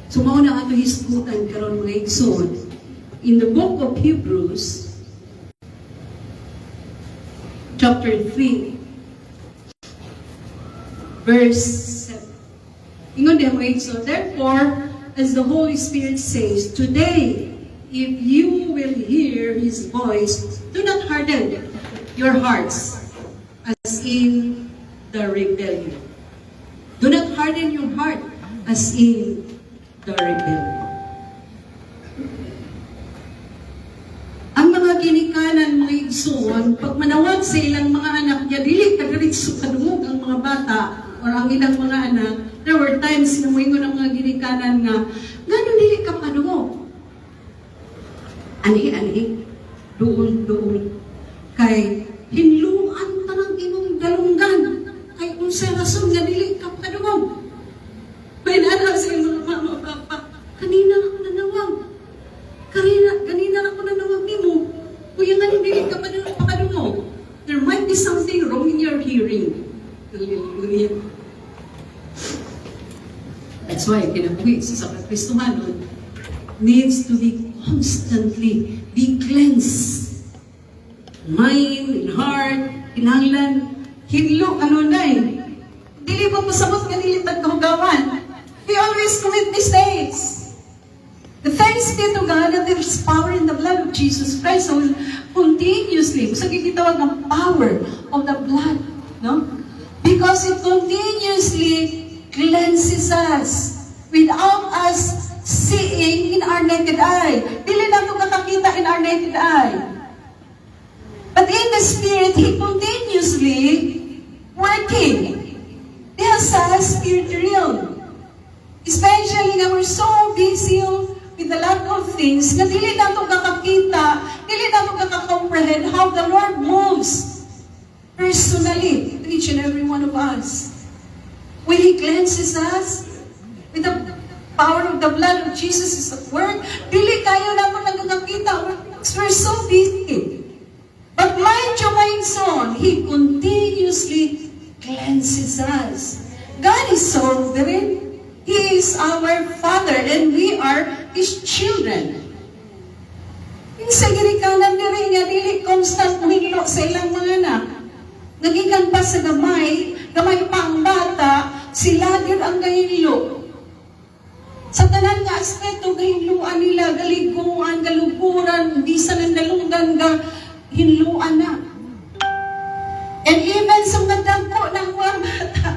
So mauna ato hisgutan karon mga igsoon in the book of Hebrews chapter 3 verse 7. Ingon diha mga igsoon, therefore, as the Holy Spirit says, today, if you will hear His voice, do not harden your hearts as in the rebellion. Do not harden your heart as in the rebellion. Ang mga ginikanan, mga igsoon, pag manawag sa ilang mga anak niya, dili kadiritso kadungog ang mga bata or ang ilang mga anak. There were times na moingon ang mga ginikanan nga, ngano dili ka kadungog? Ani, doon. Kay hinluan ta ng imong dalunggan. Kay kung sa rason nga dili ka kadungog. May nanaw sa mga mama, papa, kanina ako nanawag. Kanina ako nanawag nimo. Kuya nga dili ka padungog. There might be something wrong in your hearing. Hallelujah. That's why kinabuhi sa Kristohanon needs to be constantly be cleansed. Mind and heart, kinahanglan, hinlo, dili pa pasabot nga nilitag kahugawan. We always commit mistakes. The thanks be to God that there is power in the blood of Jesus Christ. So continuously, sa gitawag ng power of the blood, no? Because it continuously cleanses us without us seeing in our naked eye. Dili na ito kakakita in our naked eye. But in the Spirit, He continuously working. He has a spirit realm. Especially nga we're so busy with a lot of things na dili na ito kakakita, dili na ito kakakomprehend how the Lord moves personally to each and every one of us. When He cleanses us with the power of the blood of Jesus is at work, dili kayo na po nagkakita. We're so busy. But mind you, my son, He continuously cleanses us. God is sovereign. He is our Father and we are His children. Sa girikanan diri nga dili constant mahilo sa ilang mga anak. Nagikan pa sa gamay pa ang bata, sila din ang gahilo. Sa tanan nga aspeto, gahiluan nila, galiguan, galuguran, bisa ng dalunggan, hinluan na. And even sa madagko ng mga bata,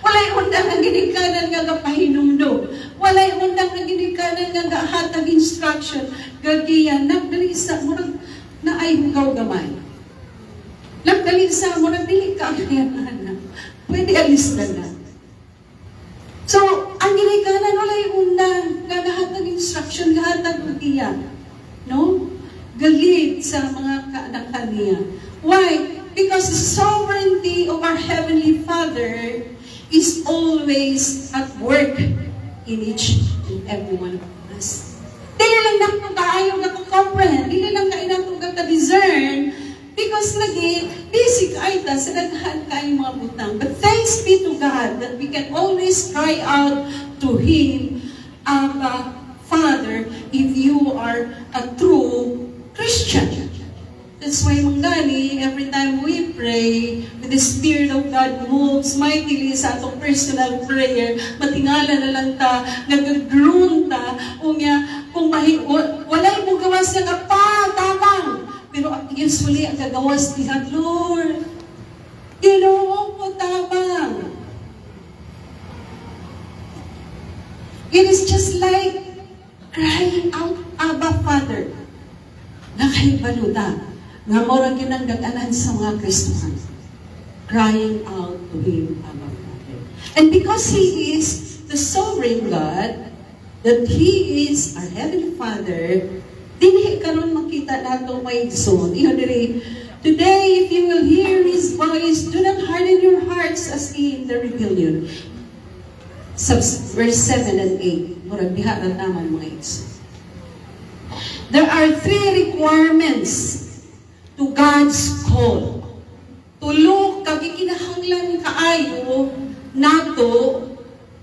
walay undang ang ginikanan nga gapahinumdo. Walay undang ang ginikanan nga gahatag instruction, gagiyan, nagdalisa mo na ay hugaw gamay. Nagdalisa mo na dili ka ang pwede alis na na. So, ang ginikanan walay undang gahatag instruction, gahatag gagiyan. No? Galit sa mga kaanak niya. Why? Because the sovereignty of our Heavenly Father is always at work in each and every one of us. Dili lang na kung kaayaw na comprehend, dili lang kainang kung ka-discern, because lagi, busy kaita sa naghan kayong mga butang. But thanks be to God that we can always cry out to Him, Abba, Father, if you are a true Christian. That's why manggani, every time we pray, with the Spirit of God moves mightily sa atong personal prayer, matingala na lang ta, nag-groan ta, kung walay mo gawas nga tabang. Pero usually, ang gagawas niya, Lord, Ginoo ko tabang. It is just like crying out, Abba, Father. Nakaibaluda. Nga morang ginagdaganan sa mga Kristohan. Crying out to Him, Abba, Father. And because He is the sovereign God, that He is our Heavenly Father, dinhi karon makita nato may igsoon. Iyon diri, today if you will hear His voice, do not harden your hearts as in the rebellion. Verse 7 and 8. Murag diharan naman mga igsoon. There are 3 requirements to God's call. Tulo kagikinahanglan kaayo nato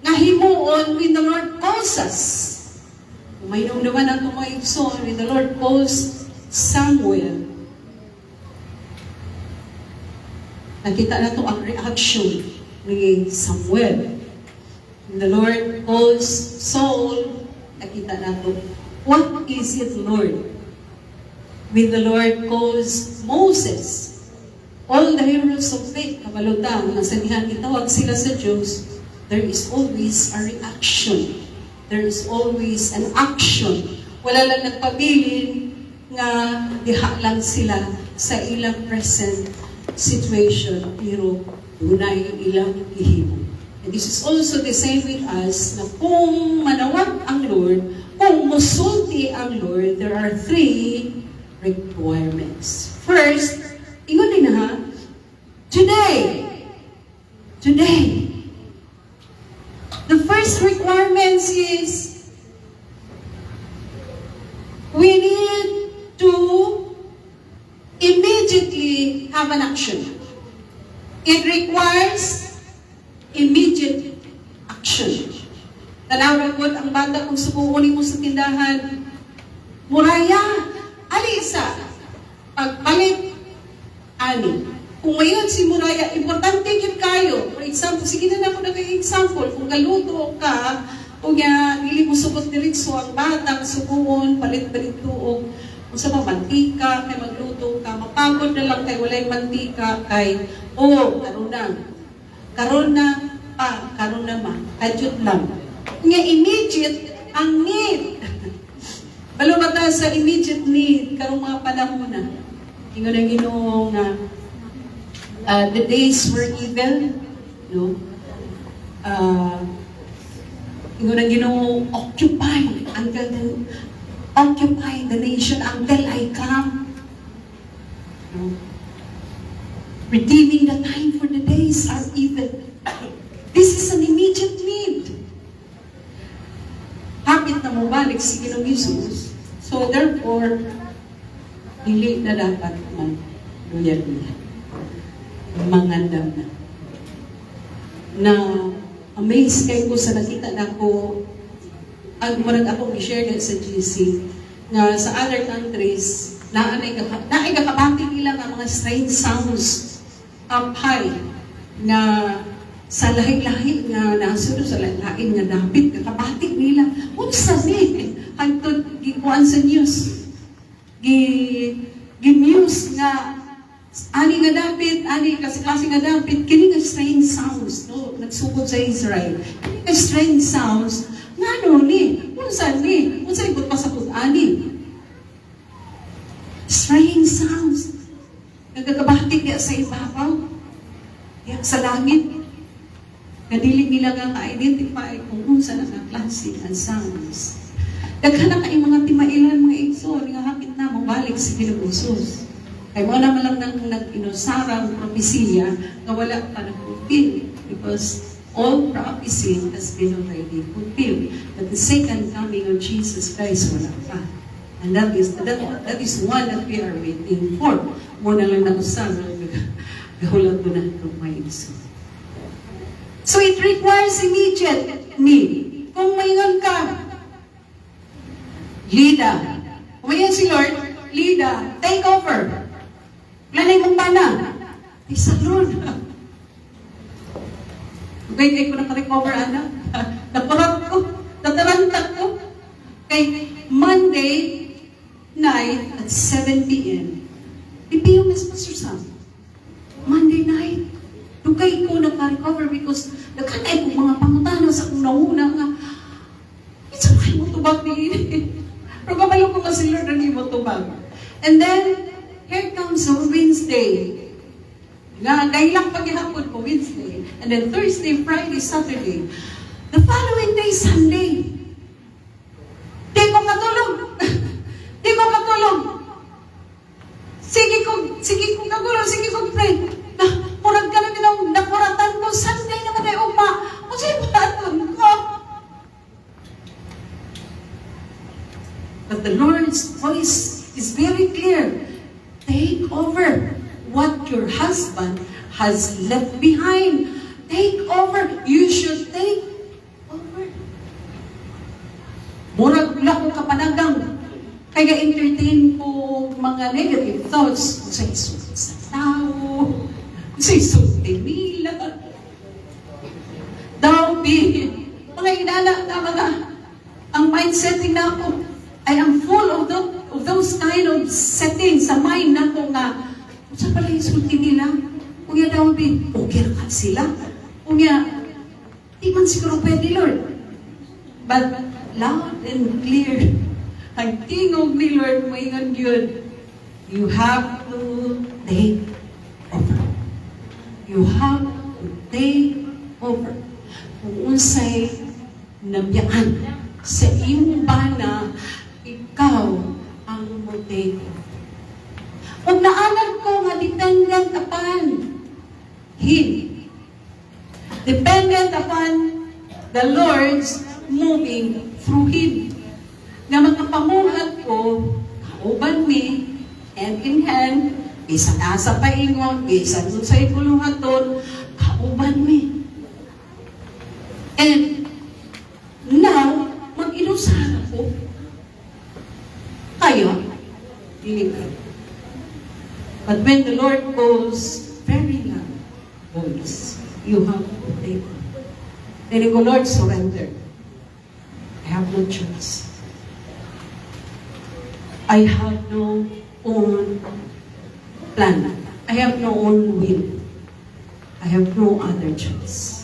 nga himuon when the Lord calls us. Umayong naman ang tumaigson when the Lord calls Samuel. Nakita na to ang reaction ni Samuel. When the Lord calls Saul, nakita na to, what is it, Lord? When the Lord calls Moses, all the heroes of faith, kabalutang, nasa dihan itawag sila sa Diyos, there is always a reaction. There is always an action. Wala lang nagpabilin nga diha lang sila sa ilang present situation, pero unay ilang ihimo. And this is also the same with us, na kung manawag ang Lord, kung musulti ang Lord, there are 3 requirements. First, ingon din ha, today, the first requirement is we need to immediately have an action. It requires immediate action. Tanaw ko ang bata kung subukunin mo sa tindahan, muraya, alisa, pagpalit, ani. Kung ngayon si Muraya, importante yun kayo. For example, sige na ako nag-example, kung galuto ka, kung hindi mo subot diritso ang bata, subuon, palit-palit tuog, kung sa mga mantika, kay magluto ka, mapagod na lang kay walay mantika, kay, karon na kadyot lang. Nga immediate, ang need. Balo ba tayo sa immediate need, karong mga panahon na, ingon ang Ginoo nga, the days were evil, no? Ingon ang Ginoo, occupy the nation until I come. No? Redeeming the time for the days are evil. This is an immediate need. Hapit na mo balik si Ginoong Jesus. So therefore, dili na dapat man luya-luya. Mangandam na. Na amazed kayo ko sa nakita na ko ang marag akong i-share na sa GC na sa other countries naigakabati nila ng mga strange sounds up high na sa lahing-lahing nga nasunod sa lahing nga dapit kakabati nila unsa ni hantod gikuan sa news gi-news nga ani nga dapit, ani klase nga dapit, kini nga strange sounds, no? Nagsugod sa Israel. Kini nga strange sounds, nga ni? Unsa ibot pa sa ani? Strange sounds. Nagkakabatik niya sa ibabaw. Diya sa langit. Kadili nila nga ka-identify kung unsa na nga klase ang sounds. Daghan na kay mga timailan, mga igsoon, nga hapit na mabalik sa Ginoong Jesus. Kaya mo naman lang nang nag-inusarang propesya na wala pa na-fulfill because all prophecy has been already fulfilled. But the second coming of Jesus Christ wala pa. And that is one that we are waiting for. Muna lang nakusarang gahulat mo na itong may iso. So it requires immediate need. Kung mayroon ka, Lida, kung mayroon si Lord, Lida, take over. Lanay mong bana. Isa Lord. Kaya ko naka-recover, anak. Naparat ko. Natarantak ko. Kay Monday night at 7 p.m. Ipiyo Miss Pastor Sam. Monday night. Dugay ko naka-recover because nagkatay ko mga pangutana sa kong nauna nga. Isa kayo mo tubag ni pero kamalo ko kasi Lord na mo tubag. And then, here comes a Wednesday. Dahil lang paghihapon po Wednesday. And then Thursday, Friday, Saturday. The following day, Sunday. Di ko katulog. Di ko katulog. Sige ko katulog. Sige ko pray. Murag ka na din nakuratan ko. Sunday naman ay uma. Kasi baton ko. But the Lord's voice is very clear. Take over what your husband has left behind. Take over. You should take over. kapanagang kaya entertain ko mga negative thoughts sa isulti sa tao, sa isulti nila. Mga inana na mga, ang mindsetting na ako, I am full of those kind of settings sa mind na ko nga, sa pala isulti nila, kung yan daw okay ka sila. Kung yan, di man siguro pwede, Lord. But loud and clear, ang tingog ni Lord mo ingon yun, you have to take over. You have to take over. Kung unsay nabiyaan sa imo ba na ikaw ang mo-take over. Kung naanan ko nga dependent upon Him, dependent upon the Lord's moving through Him, nga makapamuhat ko, kauban mi, hand in hand, bisan asa paingon, bisan dun sa ikuluhaton, kauban mi. And now, mag-inusahan ko, kayo, hindi ka. But when the Lord goes very loud voice, you have to take it. Then go, Lord, surrender. I have no choice. I have no own plan. I have no own will. I have no other choice.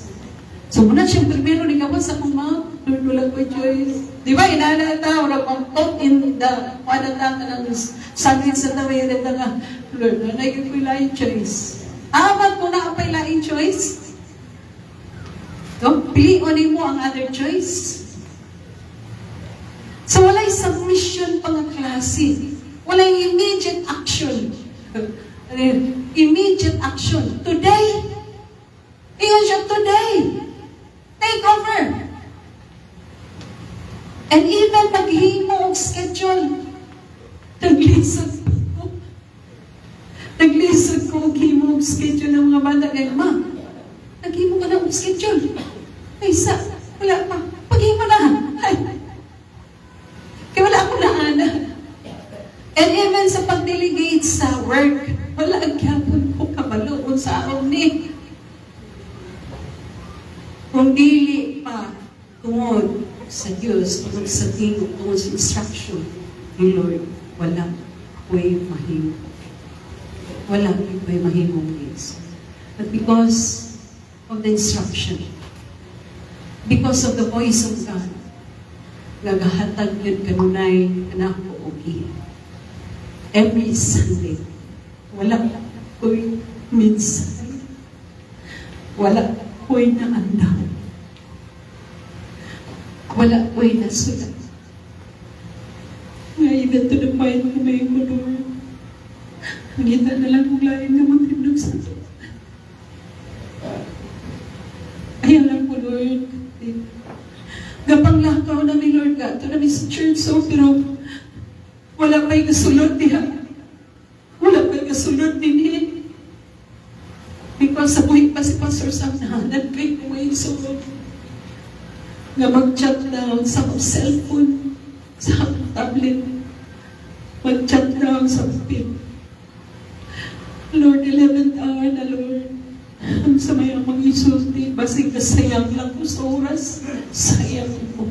So muna siyang primero ni gawa sa akong mouth, Lord, wala ko choice. Di ba, inalata, wala pang thought in the, panata ka ng sakit sa tawid, at nga, Lord, nanay ko laing choice. Amat ko na apay laing choice. So, piliunin mo ang other choice. So, wala'y submission pang klase. Wala'y immediate action. Immediate action. Today, iyan siya today. Take over. And even naghimo og schedule. Naglisod ko. Naglisod ko og himo og schedule ng mga bata. Kaya, ma, naghimo ka na og schedule. Ay, wala pa. Paghimo na. Ay, kaya wala ako na ana. And even sa pag-delegate sa work, wala ang gyapon ko kabaloon sa aon ni. Kung dili pa tungod sa Diyos, tungod sa tingog, tungod sa instruction ni Lord, wala ko'y mahimo. Wala ko'y mahimong ways. But because of the instruction, because of the voice of God, nagahatag yun kanunay anak ko okay. Every Sunday, wala ko'y minsan. Wala ko'y naandaw. Wala ko'y nasulat. Ngayon na to the point ko may Lord. Mangita na lang kung lain na magtindog sa ito. Ayaw lang po, Lord. Gapang lakaw namin, Lord God. Ito namin sa church, so, pero wala pa'y kasulot niya. Wala pa'y kasulot din niya. Because sa buhay pa si Pastor Sam, nahanap kayo may sulot. Nga mag-chat down sa cellphone, sa tablet. Mag-chat down sa pin. Lord, 11th hour na, Lord. Ang samayang mag-isulti, basig na sayang lang ko sa oras. Sayang ko.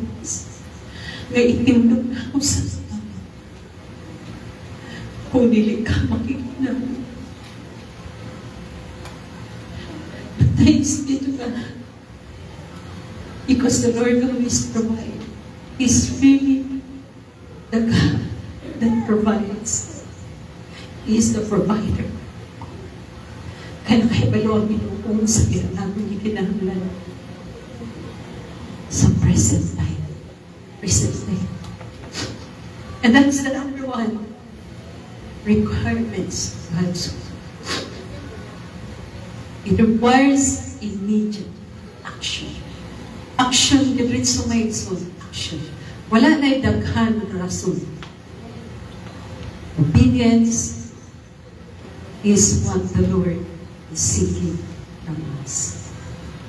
Nga itindog na ako sa tama. Kung dili ka makikita. But thanks be to God. Because the Lord always provides. He's really the God that provides. He is the provider. Kaya nakaibalong minukong sa namin ikinahanglan sa present time. Present time. And that's the number one requirements of God's will. It requires immediate action. Action, diretso may action. Wala na'y daghan na rason. Obedience is what the Lord is seeking from us.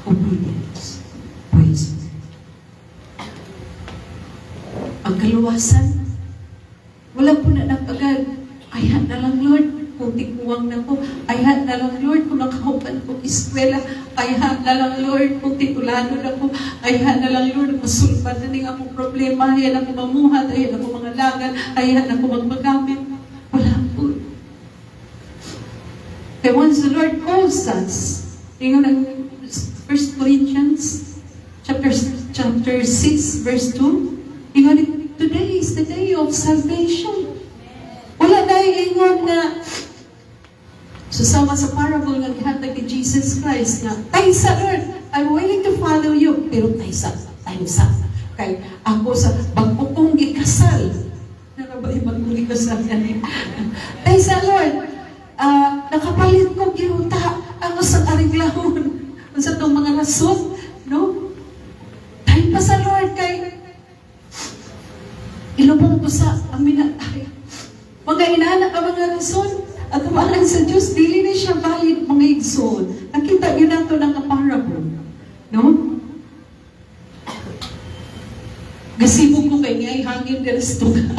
Obedience. Praise God. ang kaluwasan. Wala po na napagad. Ayhan na lang, Lord, kung tikuwang na ko. Ayhan na lang, Lord, kung nakahupan ko eskwela. Ayhan na lang, Lord, kung titulado na ko. Ayhan na lang, Lord, masulpan na ning akong problema. Ayhan ako mamuhat, ayhan ako mga lagan, ayhan ako magmagamit. Wala po. And once the Lord calls us, tingnan ng 1 Corinthians chapter 6, verse 2, tingnan, today is the day of salvation. Wala dahil ingon na susama sa parable nga gihatag ni Jesus Christ na, taysa Lord, I'm willing to follow you, pero taysa. Kay ako sa bagpukong gikasal. Narabay bagpukong gikasal yan. Taysa Lord, nakapalit ko giruta ako sa kariglahon. Sa itong mga rason, no? Dahil pa sa Lord kay ilubong ko sa aminatay. Mga inaanak ang mga rason at umalang sa Diyos, dili na siya valid mga igsoon. Nakita yun nato ng parable. No? Gasibog ko kay niya, hangin ka resto ka.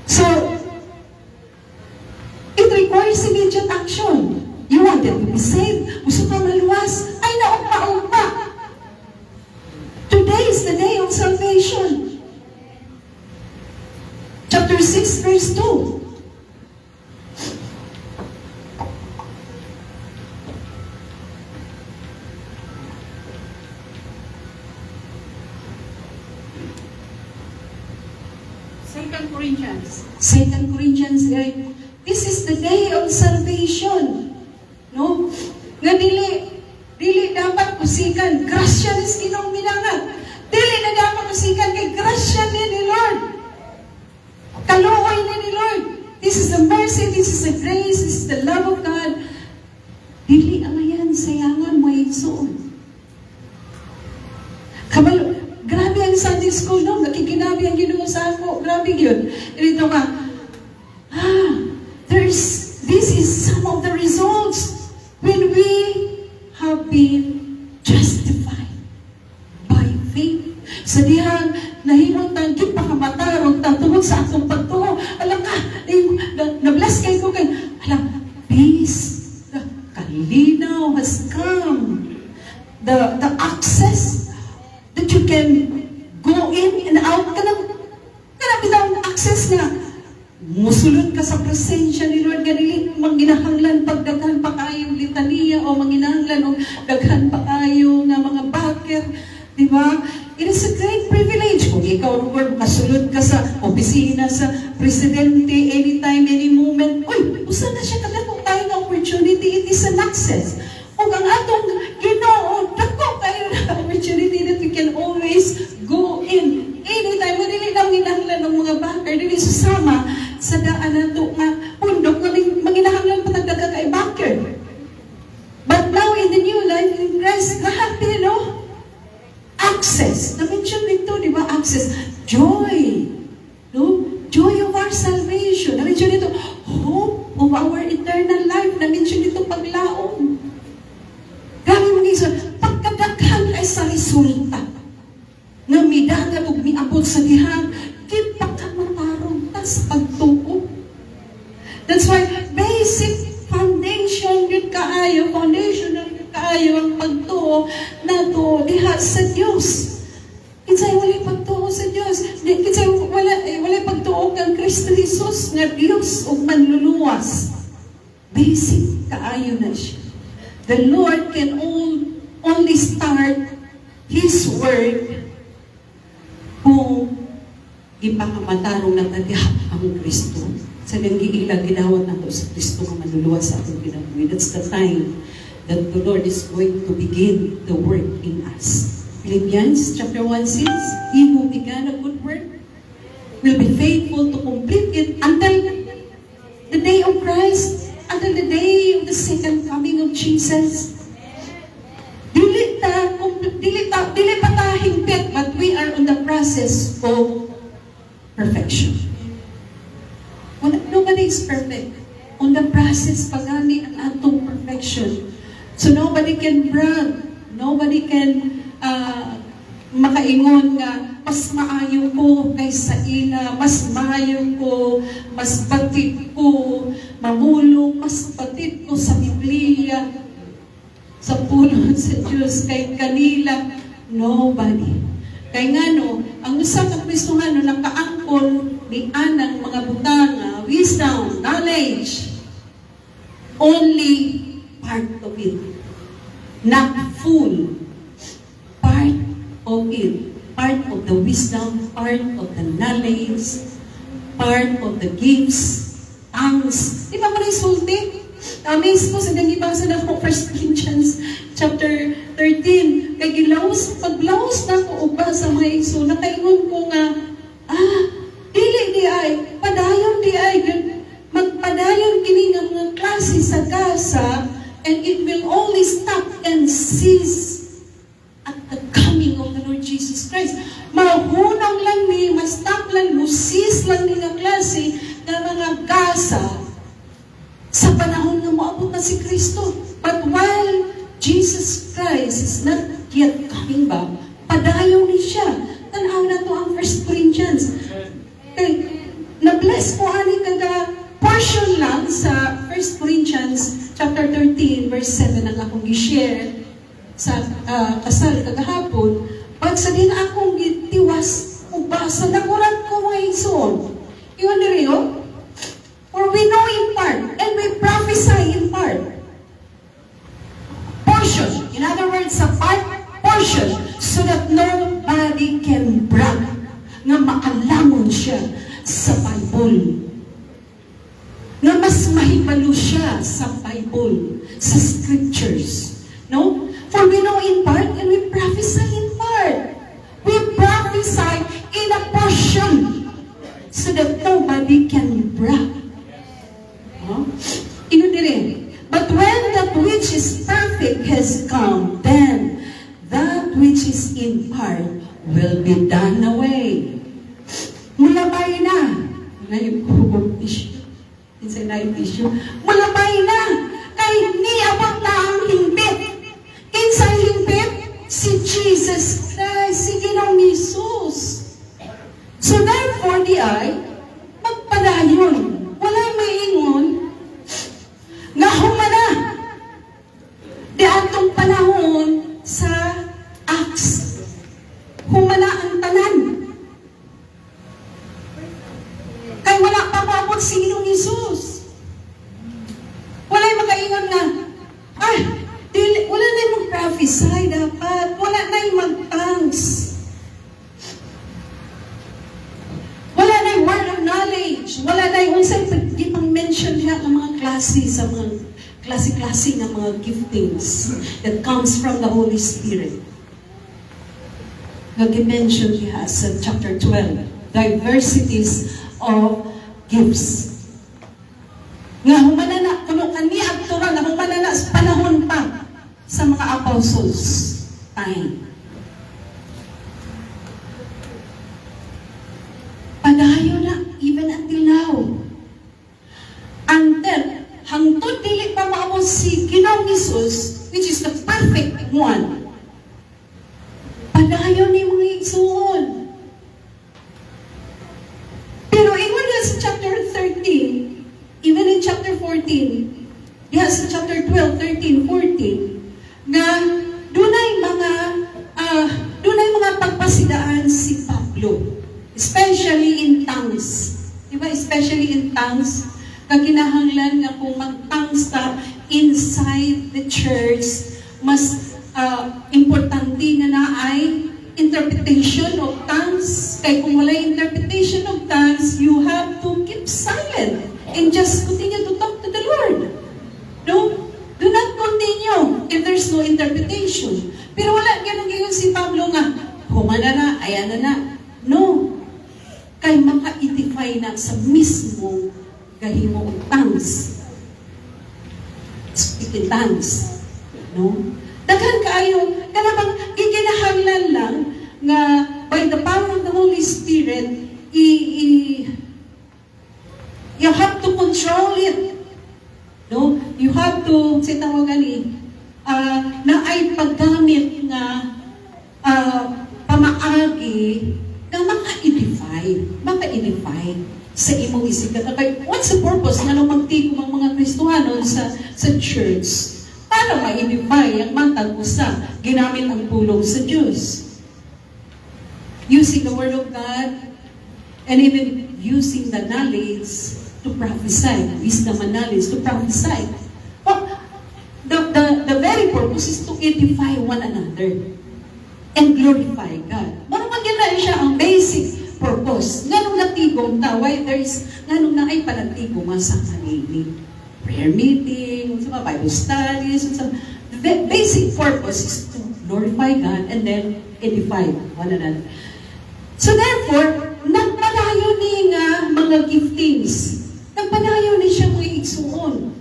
So, it requires immediate action. You want them to be saved? Gusto pa maluwas? Ay, naumpa-umpa. Today is the day of salvation. Chapter 6, verse 2. Second Corinthians 8. This is the day of salvation. No? Nga dili dapat kusikan. Grasya ni Ginoo minangat. Dili na dapat kusikan kay grasya ni Lord. Kaluoy ni Lord. This is the mercy, this is the grace, this is the love of God. Dili ang ayan, sayangan mo igsoon. Kabalo, grabe ang Sunday school, no? Nakikinabi ang Ginoo sa ako. Grabe yun. Dito nga, this is some of the results when we have been justified by faith. Sa dihang nahimong tanggit pakamatarong tatuwag sa atong pagtuo. Alam ka, na-bless kayo ko kayo. Alam, peace, the kalinaw has come. The access that you can go in and out ka ng bitang access na musulod ka sa presensya ni Lord ganili manginahanglan pagdaghan pa kayo litania o manginahanglan o daghan pa kayo nga mga baker, di ba? It is a great privilege kung ikaw Lord kasulod ka sa opisina sa presidente anytime, any moment. Uy, usa na siya kadakong tayo ng opportunity. It is an access. O ang atong Ginoo dako kayo na opportunity that we can always go in anytime. Dili lang ginahanglan ng mga baker, dili susama sa daan nato nga pundok nga manginahanglan patagdaga kay backer. But now in the new life in Christ, happy, no? Access. Na-mention dito, di ba? Access. Joy. No? Joy of our salvation. Na-mention dito, hope of our eternal life. Na-mention dito, paglaom. Grabe mga isa, pagkadaghan ay sa resulta. Nga midagat o miabot sa dihang, kipagkamatarong tas pagtuo. That's why basic foundation yun kaayo, foundational yun kaayo ang pagtuo na to diha sa Diyos. Kinsay wala pagtuo sa Diyos. Kinsay wala pagtuo kang Kristo Jesus nga Diyos o manluluwas. Basic kaayo na siya. The Lord can only start His work kung ipakamatarong na tadiha ang Kristo. Sa nang giilang ginawat nato sa Kristo nga manluluwas sa atong ginabuhi. That's the time that the Lord is going to begin the work in us. Philippians chapter 1 says, He who began a good work will be faithful to complete it until the day of Christ, until the day of the second coming of Jesus. Dili pa ta hingpit, but we are on the process of perfection. Nobody is perfect. On the process pagani ang atong perfection. So nobody can brag. Nobody can makaingon nga mas maayo ko kaysa ila, mas maayo ko, mas batid ko, mamulong, mas batid ko sa Biblia, sa pulong sa Diyos, kay kanila, nobody. Kay nga no, ang usa ka Kristohano nakaangkon ni anang mga butanga, wisdom, knowledge, only part of it. Not full. Part of it. Part of the wisdom, part of the knowledge, part of the gifts, tongues. Di ba marisulti? Mismo sa nangibasa na ako 1 Corinthians chapter 13. Kay gilaos, paglaos na ko uba sa mga iso, nakaingon ko nga, dili di ay, padayon di ay, magpadayon kini ng mga klase sa Gaza, and it will only stop and cease at the coming of the Lord Jesus Christ. Mahunang lang ni, ma-stop lang, musis lang ni na klase ng mga Gaza sa panahon na maabot na si Kristo. But while Jesus Christ is not yet coming back, padayon ni siya. Tanaw na to ang 1 Corinthians. Na-bless po ani kada portion lang sa 1 Corinthians chapter 13 verse 7 ang akong gi-share sa kasal kagahapon. Pag sa din akong gitiwas ubasa nagurat ko mga igsoon. Iwan ni Rio, for we know in part and we prophesy in part. Portion. In other words, sa part, portion. So that nobody can brag nga makalamon siya sa Bible. Nga mas mahibalo siya sa Bible, sa scriptures. No? For we know in part and we prophesy in part. We prophesy in a portion so that nobody can brag. No? But when that which is perfect has come, then that which is in part will be done away. Mulabay na. Ngayon ko tissue. Insay na yung tissue. Mulabay na. Kay niabot na ang himpit. Kinsay himpit? Si Jesus Christ. Si Ginoong Jesus. So therefore, di ay magpadayon. Wala may ingon nga humana di atong panahon sa Acts. Humana ang tanan. Kay wala pa maabot si Ginoong Jesus. Wala'y makaingon nga, wala na yung mag-prophesy dapat. Wala na yung mag-tongues. Wala na yung word of knowledge. Wala na yung unsay pag-mention niya ang mga klase sa mga klase-klase ng mga giftings that comes from the Holy Spirit. Nag-mention niya sa chapter 12, diversities of gifts. Nga humana na, kuno kani aktura na humana na sa panahon pa sa mga apostles time. Padayon na, even until now. Until, hangtod dili pa maabot si Ginoong Jesus, which is the perfect one. Padayon ni mga igsoon. Pero ingon na sa chapter 13, even in chapter 14, sa chapter 12, 13, 14, na dunay mga pagpasidaan si Pablo. Especially in tongues. Diba? Especially in tongues. Kaginahanglan nga kung mag-tongues ta inside the church, mas importante nga na ay interpretation of tongues. Kaya kung wala interpretation of tongues, you have to keep silent and just continue to talk to the Lord. No? Do not continue if there's no interpretation. Pero wala ganun si Pablo nga, humana na, ayan na. No. Kay maka-edify na sa mismo gahimong tongues. Speaking tongues. No? Daghan kaayo, kanabang giginahanglan lang nga by the power of the Holy Spirit, you have to control it. No? You have to, sa tawagan na ay paggamit nga pamaagi nga maka-edify sa imong isikat. Okay, what's the purpose nga nung magtigom ang mga Kristohanon sa church? Para ma-edify ang matag usa, ginamit ang pulong sa Diyos. Using the Word of God, and even using the knowledge to prophesy, wisdom and knowledge to prophesy. Well, the very purpose is to edify one another and glorify God. Marunong na siya ang basic purpose. Nganong natigong ta, why there is, nganong na ay panatigong sa kanini. Prayer meeting, sa Bible studies, the basic purpose is to glorify God and then edify one another. So therefore, nagpadayo ni nga mga giftings. Nagpadayo ni siya mga igsuon.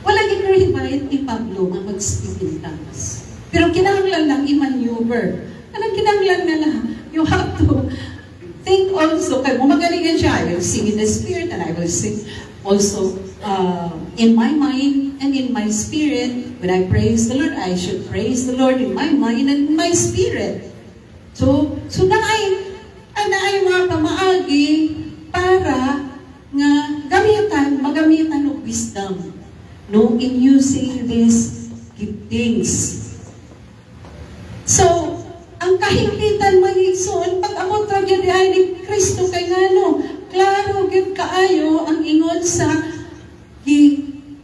Walang i-invite ni Pablo nga mag-speak in tongues. Pero kinahanglan lang i-maneuver. Anong kinahanglan na lang? You have to think also, kaya magalingan siya, I will sing in the Spirit and I will sing also in my mind and in my spirit. When I praise the Lord, I should praise the Lord in my mind and in my spirit. So naay mga pamaagi para nga magamitan ng wisdom, no, in using these giftings. So, ang kahimpitan magigsoon, pag-amot ra gyud ni Kristo kay ngano, klaro gyud kaayo ang ingon sa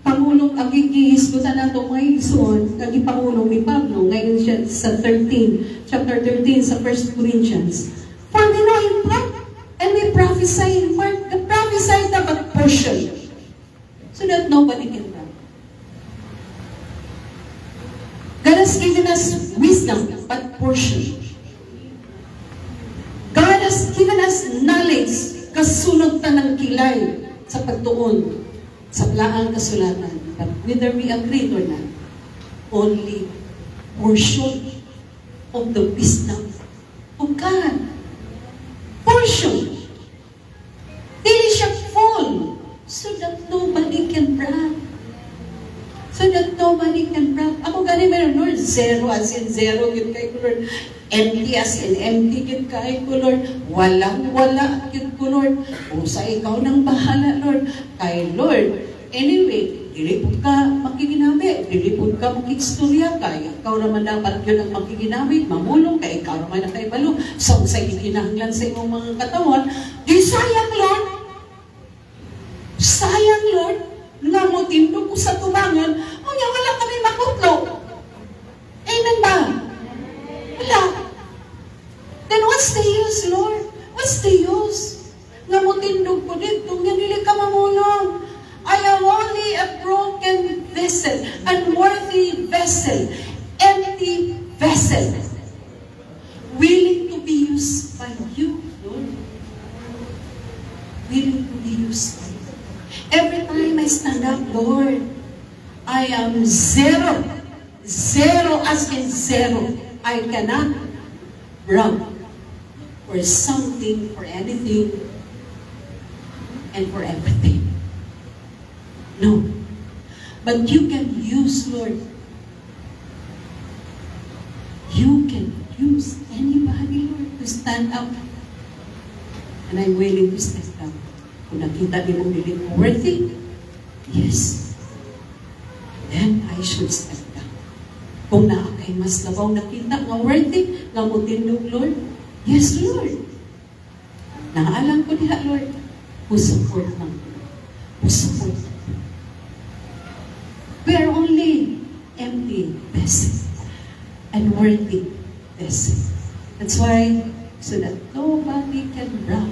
Pangulong agigisgutan nato mga igsoon, kag ipangulong ni Pablo ngayon siya sa chapter 13 sa 1 Corinthians. For we know in part, and we prophesy in part. The prophesy dapat portion, so that nobody can run. God has given us wisdom, but portion. God has given us knowledge, kasunod ta ng kilay sa pagtuon sa plaang kasulatan. But whether we agree or not, only portion of the wisdom of God. Portion. Dili siya full, so that nobody can brag. So that nobody can brag. Ako gani meron, Lord, zero as in zero, yun kay Lord. Empty as in empty, yun kay Lord. Walang-wala, yun ko, Lord. O sa ikaw nang bahala, Lord. Kay Lord. Anyway, dilipod ka makikinamit. Dilipod ka makikistorya. Kaya ikaw naman dapat yun ang makikinamit. Mamulong ka, ikaw naman ang kaibalo. So, sa ikinahanglan sa imong mga katawan, di sayang, Lord. Sayang, Lord. Nga mo tindog ko sa tubangan, wala kami makutlo. Amen ba? Wala. Then what's the use, Lord? What's the use? Nga mo tindog ko dito, nga nili ka mamulong. I am only a broken vessel, unworthy vessel, empty vessel, willing to be used by you, Lord. Willing to be used by you. Every time I stand up, Lord, I am zero. Zero as in zero. I cannot brag for something, for anything, and for everything. No. But you can use, Lord. You can use anybody, Lord, to stand up. And I'm willing to stand up. Kung nakita din mong dili ko worthy, yes, then I should step down. Kung naakay mas labaw nakita nga worthy, nga mo tindog, Lord, yes, Lord. Naalam ko diha, Lord, who support lang. Who support lang. We are only empty vessels and worthy vessels. That's why, so that nobody can brag.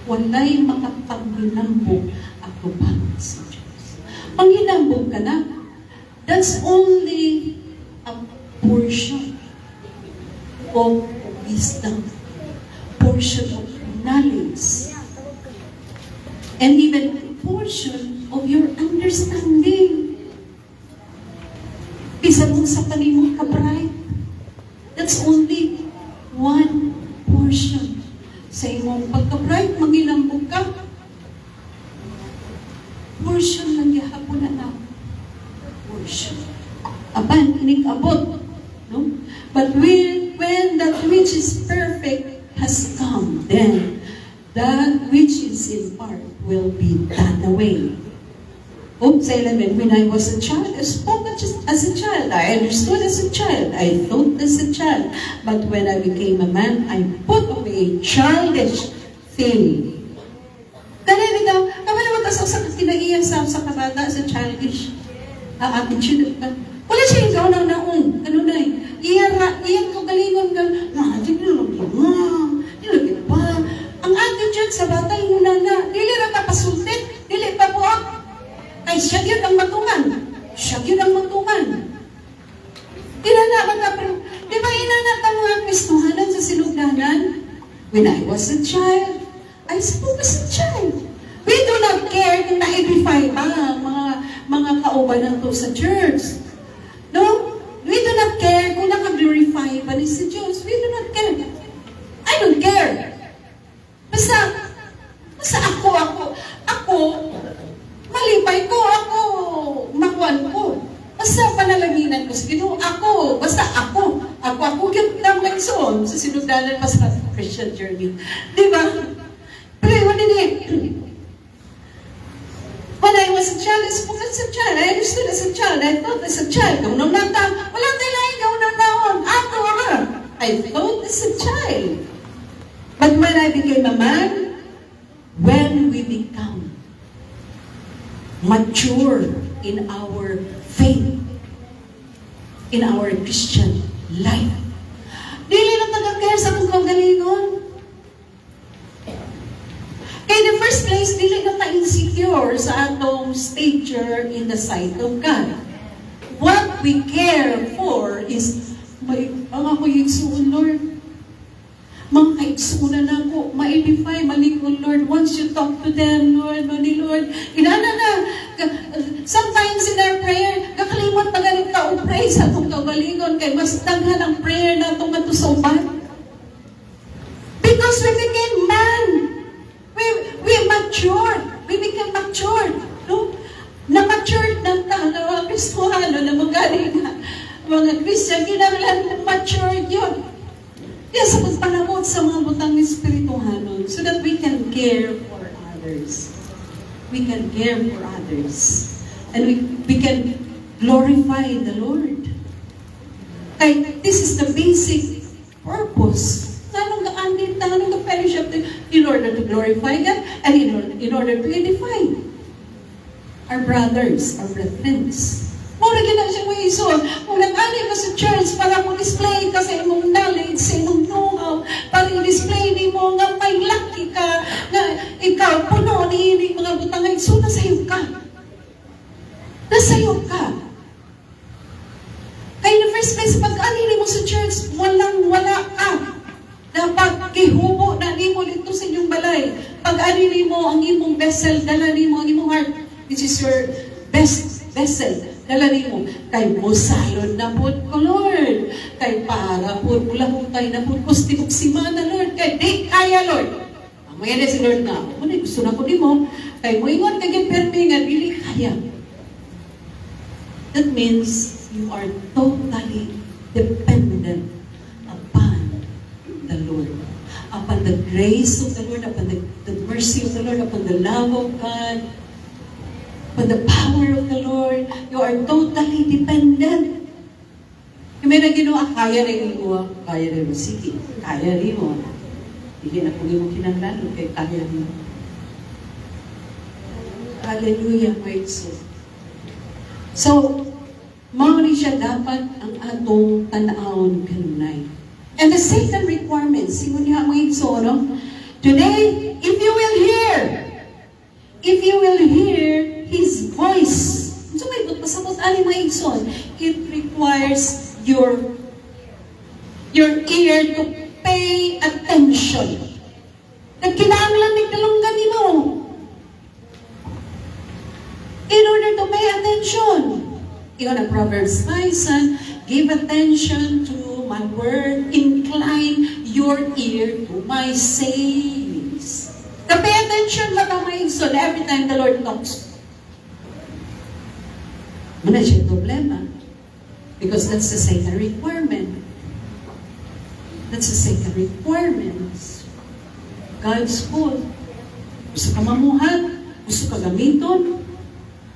Walay makapaghinambog ako pa sa Diyos. Panghinambog ka na, that's only a portion of wisdom, portion of knowledge, and even a portion of your understanding. Bisa mo sa panimong kabray, that's only one portion. Sa imong pagka-bright, manginambog ka. Portion lang yahapon na lang. Portion. Aban, inig-abot. No? But when that which is perfect has come, then that which is in part will be done away. Oops, 11. When I was a child, I spoke as a child. I understood as a child. I thought as a child. But when I became a man, I put away childish thing. Ganun daw, kami naman tasok sa kinaiyan sa kabata sa childish. Attitude. Wala siya yung gawin na naong. Ano na eh. Iyan ko galingon ka. Nilagyan pa. Ang attitude sa bata yung na. Dili na kapasultit. Dili pa po. Ay, siya yun ang matungan. Siya yun ang matungan. Inanakan ka, pero, di ba inanakan mga Kristohanan sa sinugdanan? When I was a child, I spoke as a child. We do not care kung na-edify ba ang mga kaubanan to sa church. No? We do not care kung naka-glorify ba ni si Diyos. We do not care. I don't care. Basta ako, malipay ko, ako, makuan ko. Basta panalaginan ko sa Ginoo, basta ako, yun lang nagsoon sa sinugdanan pa sa Christian journey. Di ba? Pero yun din when I was a child, I spoke as a child, I understood as a child, I thought as a child. Kung nung nata, walang tilayin ka unang naon, ako ra. I thought as a child. But when I became a man, when we become mature in our faith, in our Christian life. Dili na taga-care sa kung kagalingon. Kaya in the first place, dili na ta-insecure sa atong stature in the sight of God. What we care for is, ang ako yung suon, Lord. Mga kaigsunan ako, ma-edify, malingon, Lord. Once you talk to them, Lord, Lord, inana na. Sometimes in our prayer, kakalimot pa ganit ka o pray sa itong kagalingon, kay mas daghan ang prayer na itong matusoban. Because we became man. We matured. We became matured. No? Na-matured ng mga Kristohano, na mga Christian, kinahanglan matured yun. Kaya sa pagpanabot sa mga butang espirituhanon so that we can care for others. We can care for others. And we can glorify the Lord. Kaya this is the basic purpose. Anong fellowship in order to glorify God and in order to edify our brothers, our friends. Muna gina siya mo iso. Kung nag-ani ka sa church para mo display ka sa imong knowledge, sa imong know-how, para i-display ni mo nga may lucky ka, na ikaw puno ni mga butangay. So, nasayo ka. Nasayo ka. Kaya in the first place, pag-ani ni mo sa church, wala ka. Dapat kihubo na ni mo dito sa inyong balay. Pag-ani ni mo ang imong vessel, dala ni mo ang imong heart, which is your best vessel. Dala ni mo, kay musalon na po ko, Lord. Kay para po, mulahutay na po, kustikok si mana, Lord. Kay di kaya, Lord. Ang mga si Lord na, gusto na po di mo. Kay mo ingon, kaging permingan, dili kaya. That means you are totally dependent upon the Lord. Upon the grace of the Lord, upon the mercy of the Lord, upon the love of God, upon the power of the Lord. You are totally dependent. Yung may naginawa, kaya rin mo. Kaya rin mo. Sige, kaya rin mo. Hindi na kung mo kinanglan, kaya kaya rin mo. Hallelujah, my soul. So, mauni siya dapat ang atong tanawon kanunay. And the second requirement, singon niya mga igsono, today, if you will hear His voice, so may pasabot ali mga igsoon, it requires your ear to pay attention. Nagkinahanglan ni kalunggan mo. In order to pay attention. Ikaw na Proverbs 9, son, give attention to my word, incline your ear to my sayings. Pay attention lang ang mga igsoon every time the Lord talks. Muna siya problema. Because that's the second requirement. That's the second requirement. God's call. Gusto ka mamuhat, gusto ka gamiton,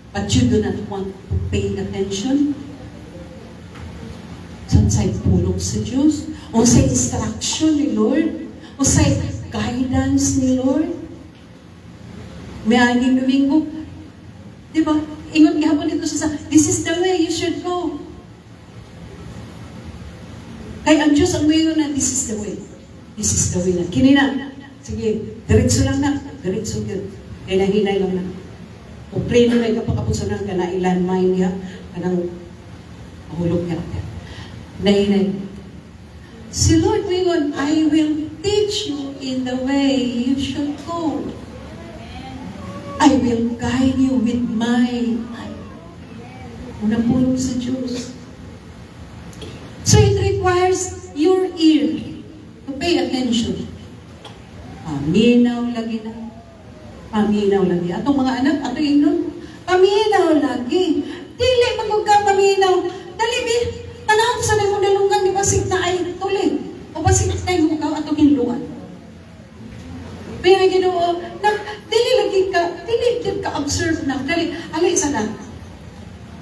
but you do not want to pay attention. Saan pulong sa Diyos, o sa instruction ni Lord, o sa guidance ni Lord. May aging Domingo, di ba? Ingon gihapon dito sa, this is the way you should go. Kaya ang Diyos ang mayon na, this is the way. This is the way na. Kini na. Sige, diretso lang na. Diretso yun. Kaya nahinay lang na. O preno na ikapakapuso na ka na ilan-mind niya. Kanang mahulog niya. Nahinay. Si Lord mayon, I will teach you in the way you should go. I will guide you with my eye. Unang pulong sa Diyos. So it requires your ear to pay attention. Paminaw lagi na. Paminaw lagi. Atong mga anak, ato inon, paminaw lagi. Dili magod ka paminaw. Dali bi, tanaw sa nang dalungan di basig na ay tulig. O basig na yung ikaw atong hinluan. Pero Ginoo, dili lagi ka observe na. Dali, ali sa na.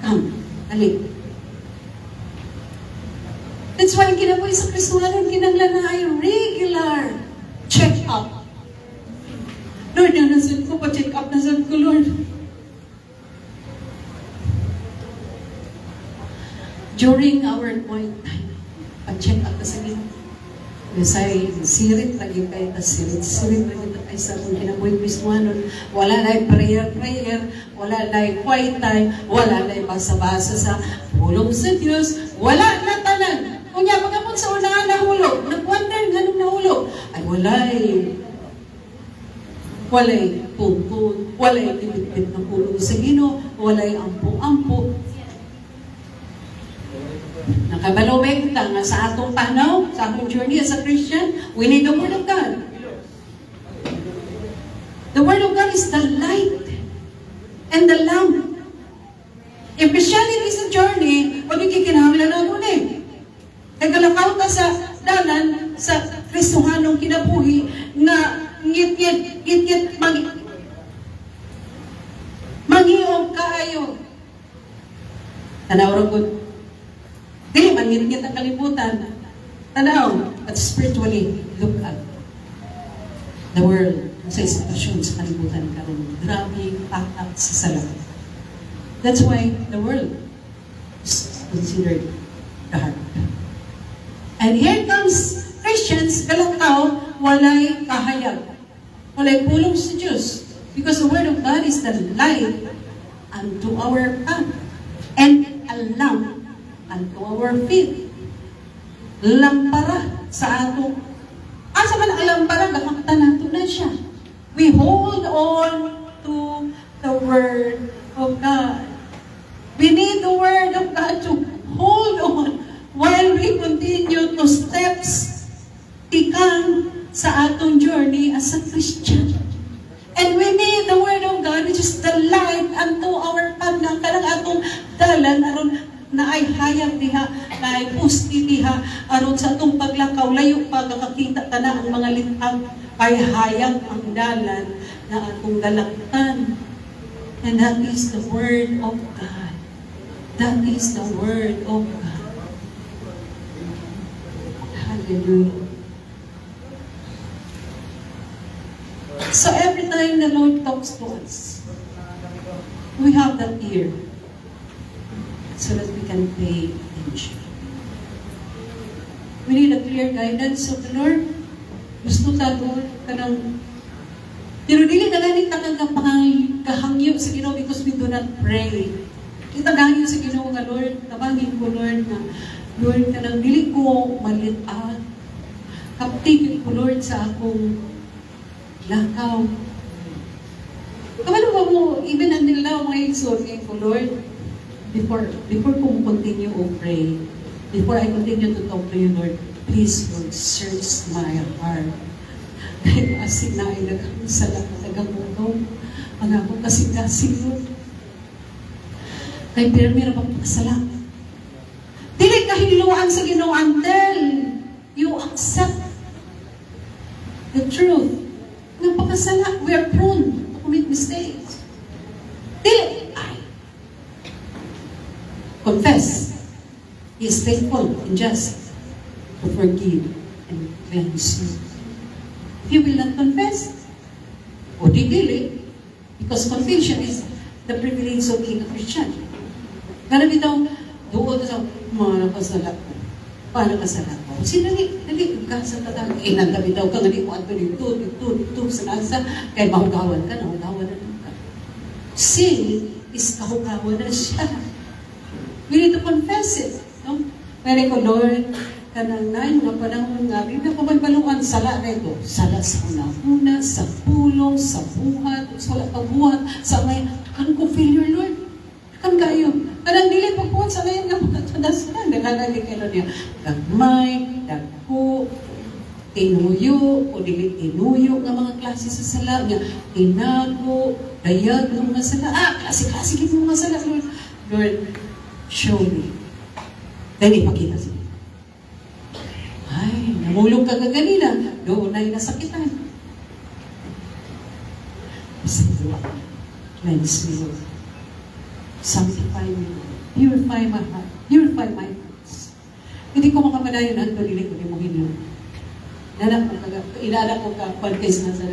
Come, ali. That's why kinabuhi sa Kristohanon, kinanglan na ay regular check-up. Lord, nasan ko, pa-check up nasan ko, Lord. During our quiet time, pa-check up na sa Ginoo. Say, sirit lagi kayo, sirit lagi tayo sa kung kinabuhi Kristohanon. Wala na prayer, wala na quiet time, wala na basa-basa sa pulong sa Diyos, wala na tanan. Kunya, pagkapon sa unahan nahulog, nag-wonder nga nung nahulog, ay walay tungkod, walay tibit-bit ng pulong sa Ginoo, walay ampo-ampo. Nakabalawin ta nga sa atong panaw, sa atong journey as a Christian, we need the Word of God. The Word of God is the light and the lamp. If Christianity is a journey, wag yung kikinahanglan natin eh. Nagalakaw ta sa dalan sa Kristohanong kinabuhi na ngit-ngit mangiog kaayo. Tanaw ra gud. Dili man ngit ang kalibutan. Tanaw, but spiritually look at the world sa sitwasyon sa kalibutan karon. Grabe pakak sa sala. That's why the world is considered dark. And here comes Christians, galakaw, walay kahayag. Walay pulong sa Diyos. Because the Word of God is the light unto our path and a lamp unto our feet. Lampara sa ato. Asa man ang lampara, nakakita nato na siya. We hold on to the Word of God. We need the Word of God to hold on while we continue to steps tikang sa atong journey as a Christian. And we need the Word of God, which is the light unto our path, nga kanang atong dalan aron na ay hayag diha, na ay pusti diha aron sa atong paglakaw layo pa kakakita ta na ang mga litag ay hayag ang dalan na atong galaktan. And that is the Word of God. That is the Word of God. Hallelujah. So every time the Lord talks to us, we have that ear so that we can pay attention. We need a clear guidance of the Lord. Gusto ta, Lord, kanang pero dili na ganit kahangyo sa Ginoo because we do not pray. Kita gahangyo sa Ginoo nga, Lord, tabangin ko, Lord, na Lord, kanang dili ko malitan. Kaptigil ko, Lord, sa akong lakaw. Kamano ba mo, even until now, mga exhort ko, Lord, before ko continue to pray, before I continue to talk to you, Lord, please, Lord, search my heart. Dahil asig na ay nagkakasalat na nagamuto, ang akong kasing-kasing, Lord. Kaya pirmira pang pasalat. Dili ka hiluan sa Ginoo until you accept the truth. Napakasala. We are prone to commit mistakes. Dili. Confess. He is faithful and just to forgive and cleanse you. If you will not confess, o di dili, because confession is the privilege of being a Christian. Kana bitaw, doon sa mga nakasala ko. Paano kasala ko? Dali, kasa ka tayo. Naglabi daw ka, nga di mo ato dito, sa nasa, kaya mahugawan ka, nahugawan na ka. Sin is kahugawan na siya. We need to confess it. No? Pwede ko, Lord, kanang nine, mga panahon nga, hindi na pamagbaluan, sala na ito. Sala sa una-una, sa pulong, sa buhat, sa wala pabuhat, sa ngayon, kan ko failure, Lord? Kan kayo? Kanang dili pagpuan sa ngayon nga mga tadasan, nakalagi kayo niya. Gagmay, dagko, tinuyo, o dili tinuyo nga mga klase sa sala, nga tinago, dayag ng mga sala. Klase-klase ng mga sala, Lord. Lord, show me. Dahil ipakita siya. Ay, namulog ka kaganina. Doon ay nasakitan. Sige, cleanse me, Lord. Sanctify me, Lord. Purify my heart. Purify my thoughts. Hindi ko makapadayon ang dili ko ni mo hinyo. Inanak ko ka pagkais na sa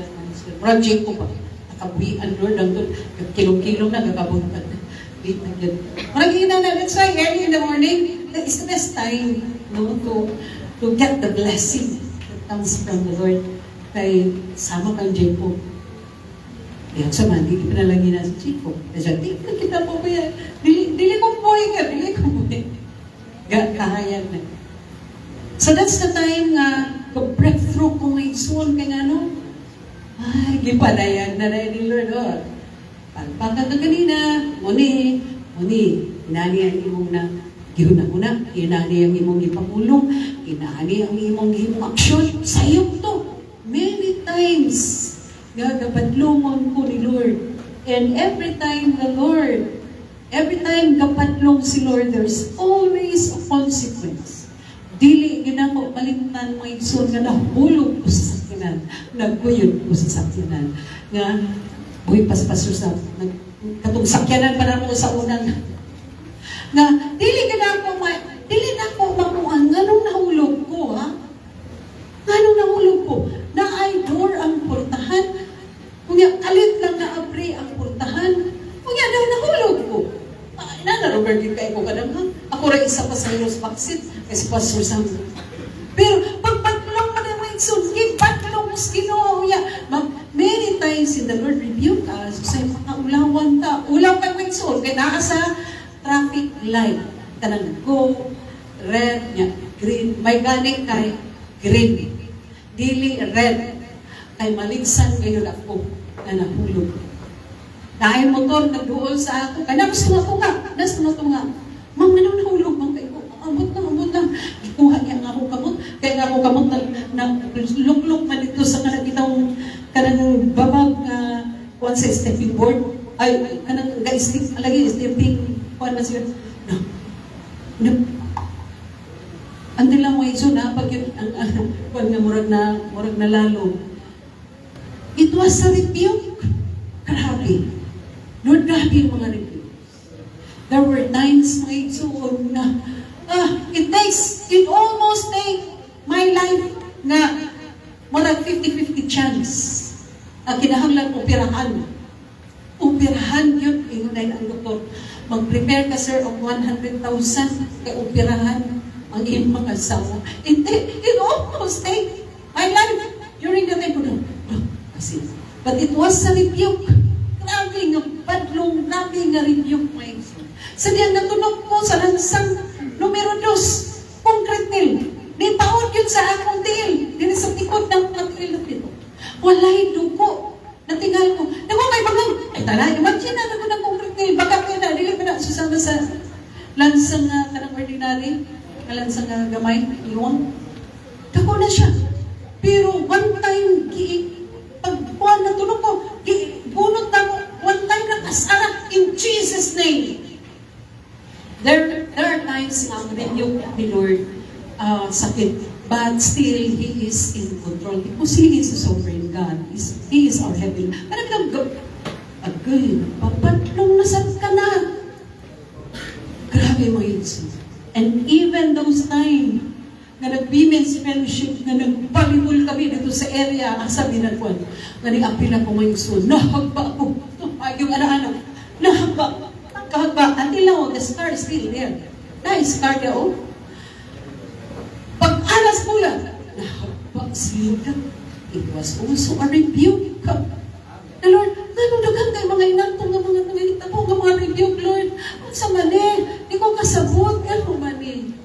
project ko pa. Nakabuhian, Lord, ang doon. Kilong-kilong na, nagkabuntag. Marami na, that's why early in the morning, that is the best time, no, to get the blessing that comes from the Lord. Kay sama kang Jacob. Yan sa man, hindi pinalangin na si Jacob. Kasi di kita po ba yan? Dili ko po yan, dili ko po yan. Kahayag na. So that's the time nga, breakthrough ko ngayon soon, kaya ano, ay, gipadayan na rin ni Lord, oh. Pagpaka ka kanina, muni, inani ang imong na gihuna-huna, inani ang imong ipamulong, inani ang imong aksyon, sayok to. Many times, gagapadlongon ko ni Lord. And every time gapadlong si Lord, there's always a consequence. Dili ginako malimtan mo igsoon nga nahulog ko sa sakyanan, nagkuyod ko sa sakyanan, nga buhay paspaso sa katong sakyanan pa na mo sa unang na dili na ko makuha nganong nahulog ko, ha? Nganong nahulog ko? Na ay door ang portahan. Kung alit lang na abri ang portahan, kung daw nahulog ko. Robert, yung kayo ko kadang, ha? Ako rin isa pa sa Heroes Maxit, kasi pastor sa mga. Pero pagpatlong pa na mga iksun, ipatlong mo Ginoo ya. Many times in the Lord rebuke us, say, makaulawan ta. Ulaw ka mga iksun, kaya naa sa traffic light. Kanang go, red, green. May ganing kay green. Dili red. Kay maligsan ngayon ako na nahulog. Dahil motor nagduol sa ako, kaya nasa nga tunga. Ma'am, anong nahulog? Ma'am, kayo, abot na. Ikuha niya nga ako kamot. Kaya nga ako kamot na luklok man dito sa kanang kanang babag kuwan sa stepping board. Ay, kanang ga-step, alagi, stepping, kuwan na siya. No. Andi lang mo iso na, pag yun, kuwan nga murag na lalo. It was a rebuke. Grabe. Lord, grabe yung mga rebuke. There were times, mga igsoon, na it almost take my life na marag 50-50 chance. Kinahanglan operahan. Operahan yun. Ingunay ang doktor. Mag-prepare ka, sir, of 100,000 kay operahan ang iyong mga asawa. It almost take my life during the time. But it was a rebuke. Grabe nga padlong, grabe nga rebuke mo yung sa diyang natunog ko sa lansang numero 2, concrete mill. Di paon yun sa akong tiil. Dili sa tikod ng tiil na pito. Walay dugo. Natingal ko. Naku kay bagang, ay tala, imagine na naku ng concrete mill. Baka kaya na, dili pa na susama sa lansang kanang ordinary, lansang gamay, iwang. Dako na siya. Pero one time, pagpuan na tunog ko, bunot na ko, one time na kasara in Jesus' name. There are times na ang rebuke ni Lord sakit. But still, He is in control because He is a sovereign God. He is our heaven. Parang agay, papatlong nasad ka na. Grabe mo yun. And even those time, nga nag-women's fellowship, nga nagpalibol kami dito sa area, ang sabi na ko, nga ni-apila ko ngayon so, nahagba ako. Yung anak-anak, nahagba. Kahagba, until now, the scar is still there. Na-scar niya, oh. Pag-alas mo yan, nahagba sila. It was also a rebuke. Na Lord, nanudugan kayo mga inantong ng mga nangita mo, ng mga rebuke, Lord. Ang sa mani, di ko kasabot, gano'n mani.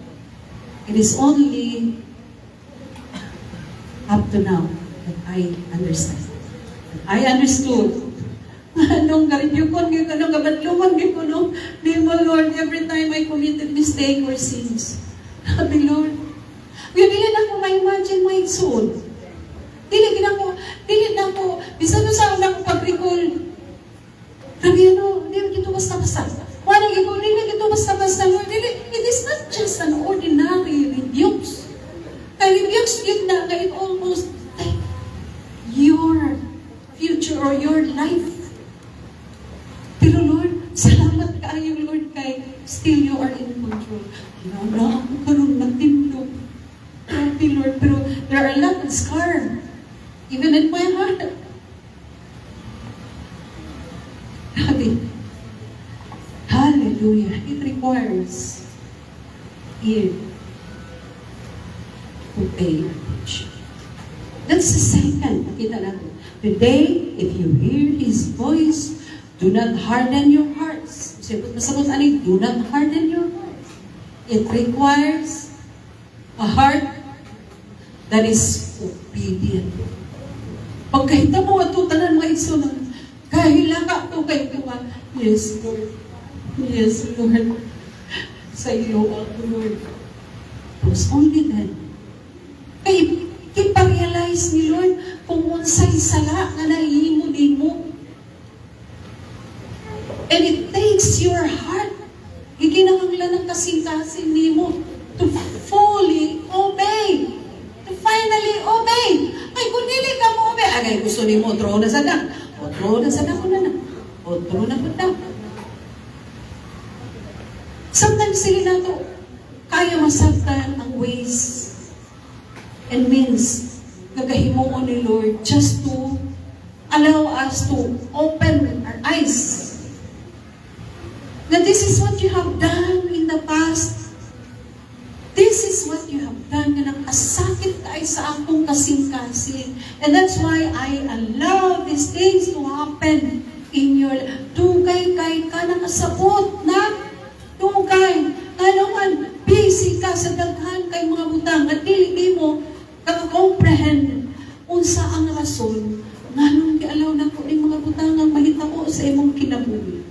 It is only up to now that I understand. I understood. Anong garibukon, anong gabadlungan, anong name mo, Lord, every time I committed mistake or sins. Sabi, Lord, yun, dili na ko ma-imagine my soul. Dili na ko, bisa na sa unang pag-recall. Sabi, dili dito basta-basta. Wanang ikaw, dili dito basta-basta, Lord. It is not just an ordinary rebukes. Kaya rebukes yun na, it almost like your future or your life. Pero Lord, salamat kaayo, Lord, kay still you are in control. Na ako karoon matindog. Grabe, Lord, pero there are a lot of scar. Even in my heart. Grabe. Hallelujah. It requires you to pay attention. That's the second. Nakita natin. Today, if you hear His voice, do not harden your hearts. Masabot ani, do not harden your hearts. It requires a heart that is obedient. Pagkahita mo at tanan mga igsunan, kahila ka to kay kuha. Yes, Lord. Yes, Lord. Sa iyo ako, Lord. It was only then. Kay pa-realize ni Lord kung unsay sala nga nahihimo nimo. And it takes your heart. Iginahanglan ng kasing-kasing nimo to fully obey. To finally obey. Ay, kung dili ka mo obey, agay gusto nimo, throw na sa dak. O throw na sa dak ko na. O throw na po dak. Sometimes sila na to, kaya masabtan ang ways and means gagahimuon ni Lord just to allow us to open our eyes. That this is what you have done in the past. This is what you have done na nakasakit ka ay sa akong kasing-kasing. And that's why I allow these things to happen in your life. Dugay kay ka nakasabot na. Dugay. Naman, busy ka sa daghan kay mga butang at dili mo kaka-comprehend unsa ang rason nganong gialaw na ko ning mga butang ang mahitabo sa imong kinabuhi.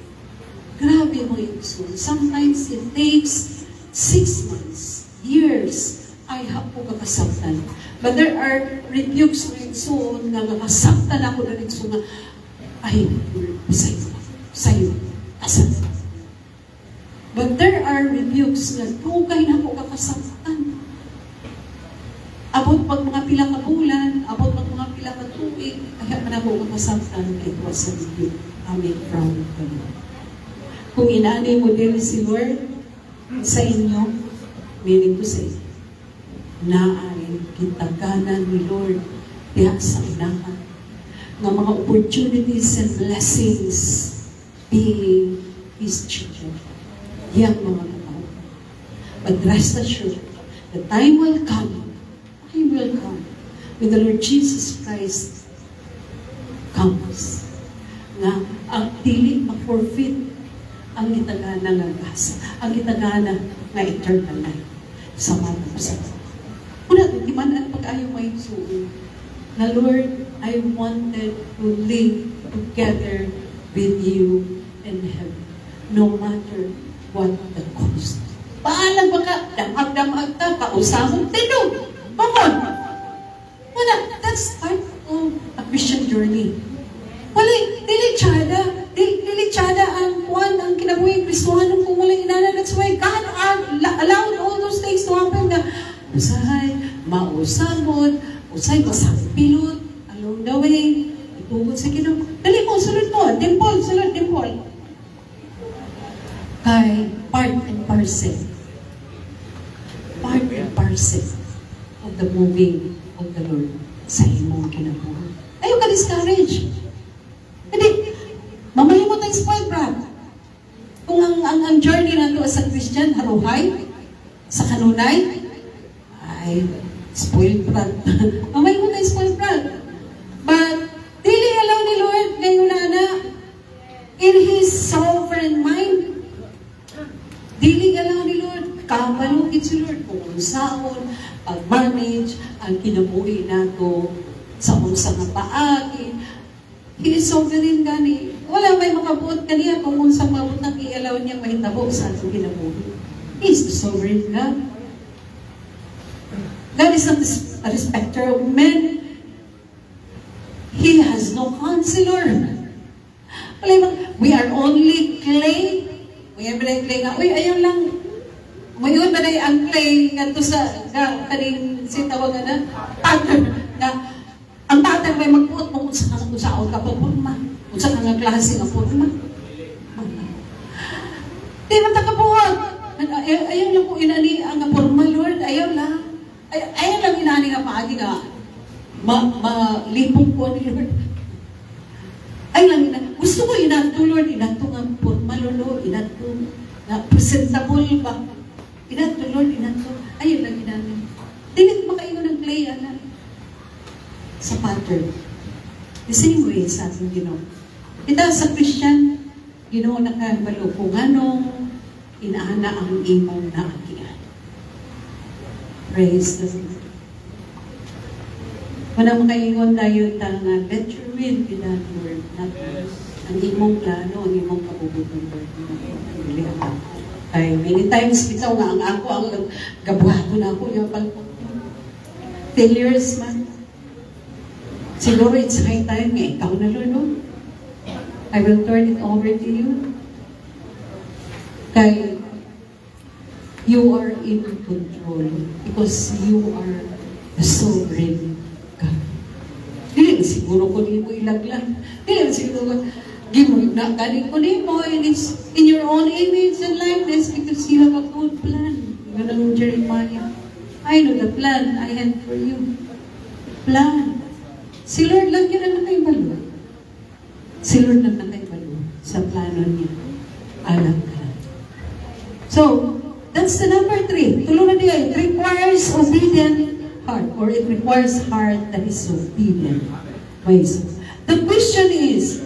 Grabe mo yung soul. Sometimes it takes 6 months, years, ay hapo kakasabtan. But there are rebukes na yung soul nga makasabtan ako na yung soul nga, ay, sa'yo, asan. But there are rebukes na tugay na ako kakasabtan. Abot pag mga pila ka bulan, abot pag mga pila ka tuig, kaya man ako kakasabtan, it was a rebuke coming from the Lord. Kung inaanay mo din si Lord sa inyo, meaning to say, naay kitaganan ni Lord diya sa unahan ng mga opportunities and blessings being His children. Yang mga tao. But rest assured, the time will come when the Lord Jesus Christ comes na ang dili ma-forfeit ang itagana nga gasa, ang itagana nga eternal life sa mga kapasal. Una, di man ang pag-ayaw may suon na Lord, I wanted to live together with you in heaven, no matter what the cost. Paalang baka, damag-damag ka, kausamong tinong, bamon. Wala, that's part of a Christian journey. Wala, dili tsada ang kuwan, ang kinabuhi Kristohanon kung walang inana. That's why God allowed all those things to happen na usahay, mausamon, usay basang pilot, along the way, itugod sa Ginoo. Dali mo, sulod mo, dimple, sulod, dimple. Kay part and parcel. Part and parcel of the moving of the Lord sa imong kinabuhi. Ayaw ka discourage. Hindi, mamalimot ang spoiled brat. Kung ang journey nato as a Christian, haruhay, sa kanunay, ay, spoiled brat. Mamalimot ang spoiled brat. But, dili allow ni Lord ngayon na in His sovereign mind. Dili allow ni Lord, kamalugit si Lord kung unsaon, pag-manage, ang kinabuhi nato sa unsa nga paagi. He is sovereign gani. Wala may makabuot kaniya kung unsa mabuot ang i-allow niya mahitabo sa atong kinabuhi. He is the sovereign God. God is not a respecter of men. He has no counselor. We are only clay. We are clay nga. Uy, ayaw lang. Mayon ba na ang clay ganito sa kaning sitawagan na pattern na ang pattern may magbuot mo kung saan ka pagpurma. Kung saan nga klase ng purma. Di man takabuhat. Ayaw lang po inani ang purma, Lord. Ayaw lang. Ayaw lang inani nga paagi nga malipong po ni Lord. Ayaw lang inani. Gusto ko inato, Lord. Inato nga purma, Lord. Inato na presentable ba? Inato, Lord. Inato. Ayaw lang inani. Tinit makaingon ng clay, alam. Sa pattern. The same way sa ating Ginoo. Kita sa Christian, Ginoo nakabalo kung anong inaana ang imong naagian. Praise the Lord. Wala makaingon tayo nga, let your will be done, Lord. Not ang imong plano, ang imong kabubuton, Lord. Hindi ako. Kaya many times, bitaw nga ang ako, ang gabuhato na ako, yung palpot. Failures man. Siguro it's high time nga, ikaw na, Lord, no? I will turn it over to you. Kaya, you are in control because you are the sovereign God. Dili siguro ko ni mo ilaglag. Dili siguro galing ko ni mo in your own image and likeness because you have a good plan. Ganun Jeremiah. I know the plan I had for you. Plan. Si Lord lang yun ang nakaibalo. Si Lord lang nakaibalo sa plano niya. Alam ka. So, that's the number 3. Tulungan niya, it requires obedient heart or it requires heart that is obedient. The question is,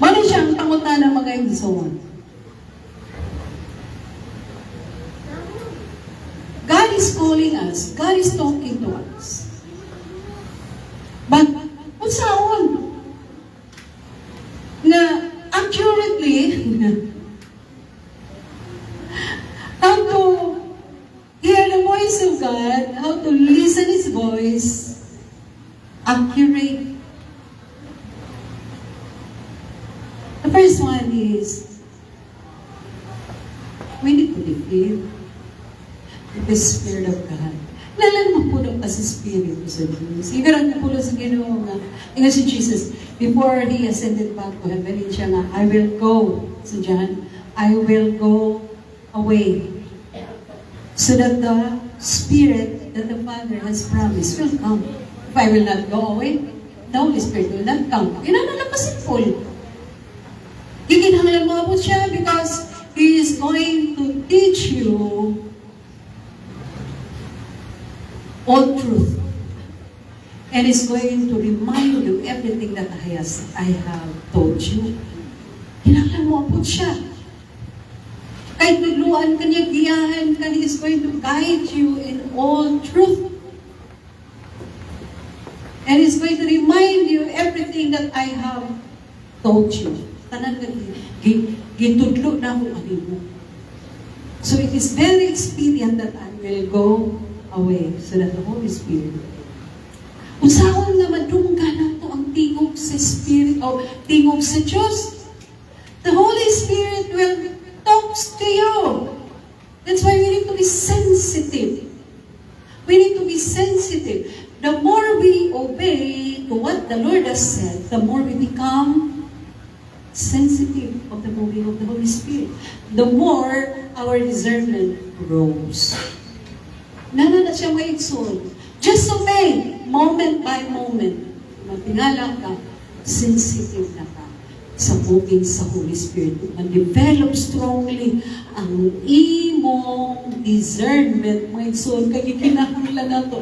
mali siya ang pangutan ng mga igsoon. God is calling us. God is talking to us. But, kung saan na accurately how to hear the voice of God, how to listen His voice, accurate. The first one is, we need to be filled with the Spirit of God. Nalang mapulong ka sa Spirit sa Diyos. Ikarang napulong sa Ginoo nga. Ingat si Jesus, before He ascended back to heaven, siya nga, I will go, sa John, I will go away so that the Spirit that the Father has promised will come. If I will not go away, the Holy Spirit will not come. Inanala pa simple. Giginhanglan mo po siya because He is going to teach you all truth. And is going to remind you everything that I have told you. Hinanglan mo po siya. Kahit tuluan ka niya, giyahan ka, He is going to guide you in all truth. And He's going to remind you everything that I have told you. Tanan ka, gitudlo na ako mo. So it is very expedient that I will go away so that the Holy Spirit. Kung saan nga madungga na ito ang tingog sa Spirit o tingog sa Diyos, the Holy Spirit will talk to you. That's why we need to be sensitive We need to be sensitive. The more we obey to what the Lord has said, the more we become sensitive of the moving of the Holy Spirit. The more our discernment grows. Nana na siya maigsoon. Just obey, moment by moment. Matingala ka, sensitive na ka sa moving sa Holy Spirit. Man-develop strongly ang imong discernment, maigsoon. Kaya kinahanglan na ito.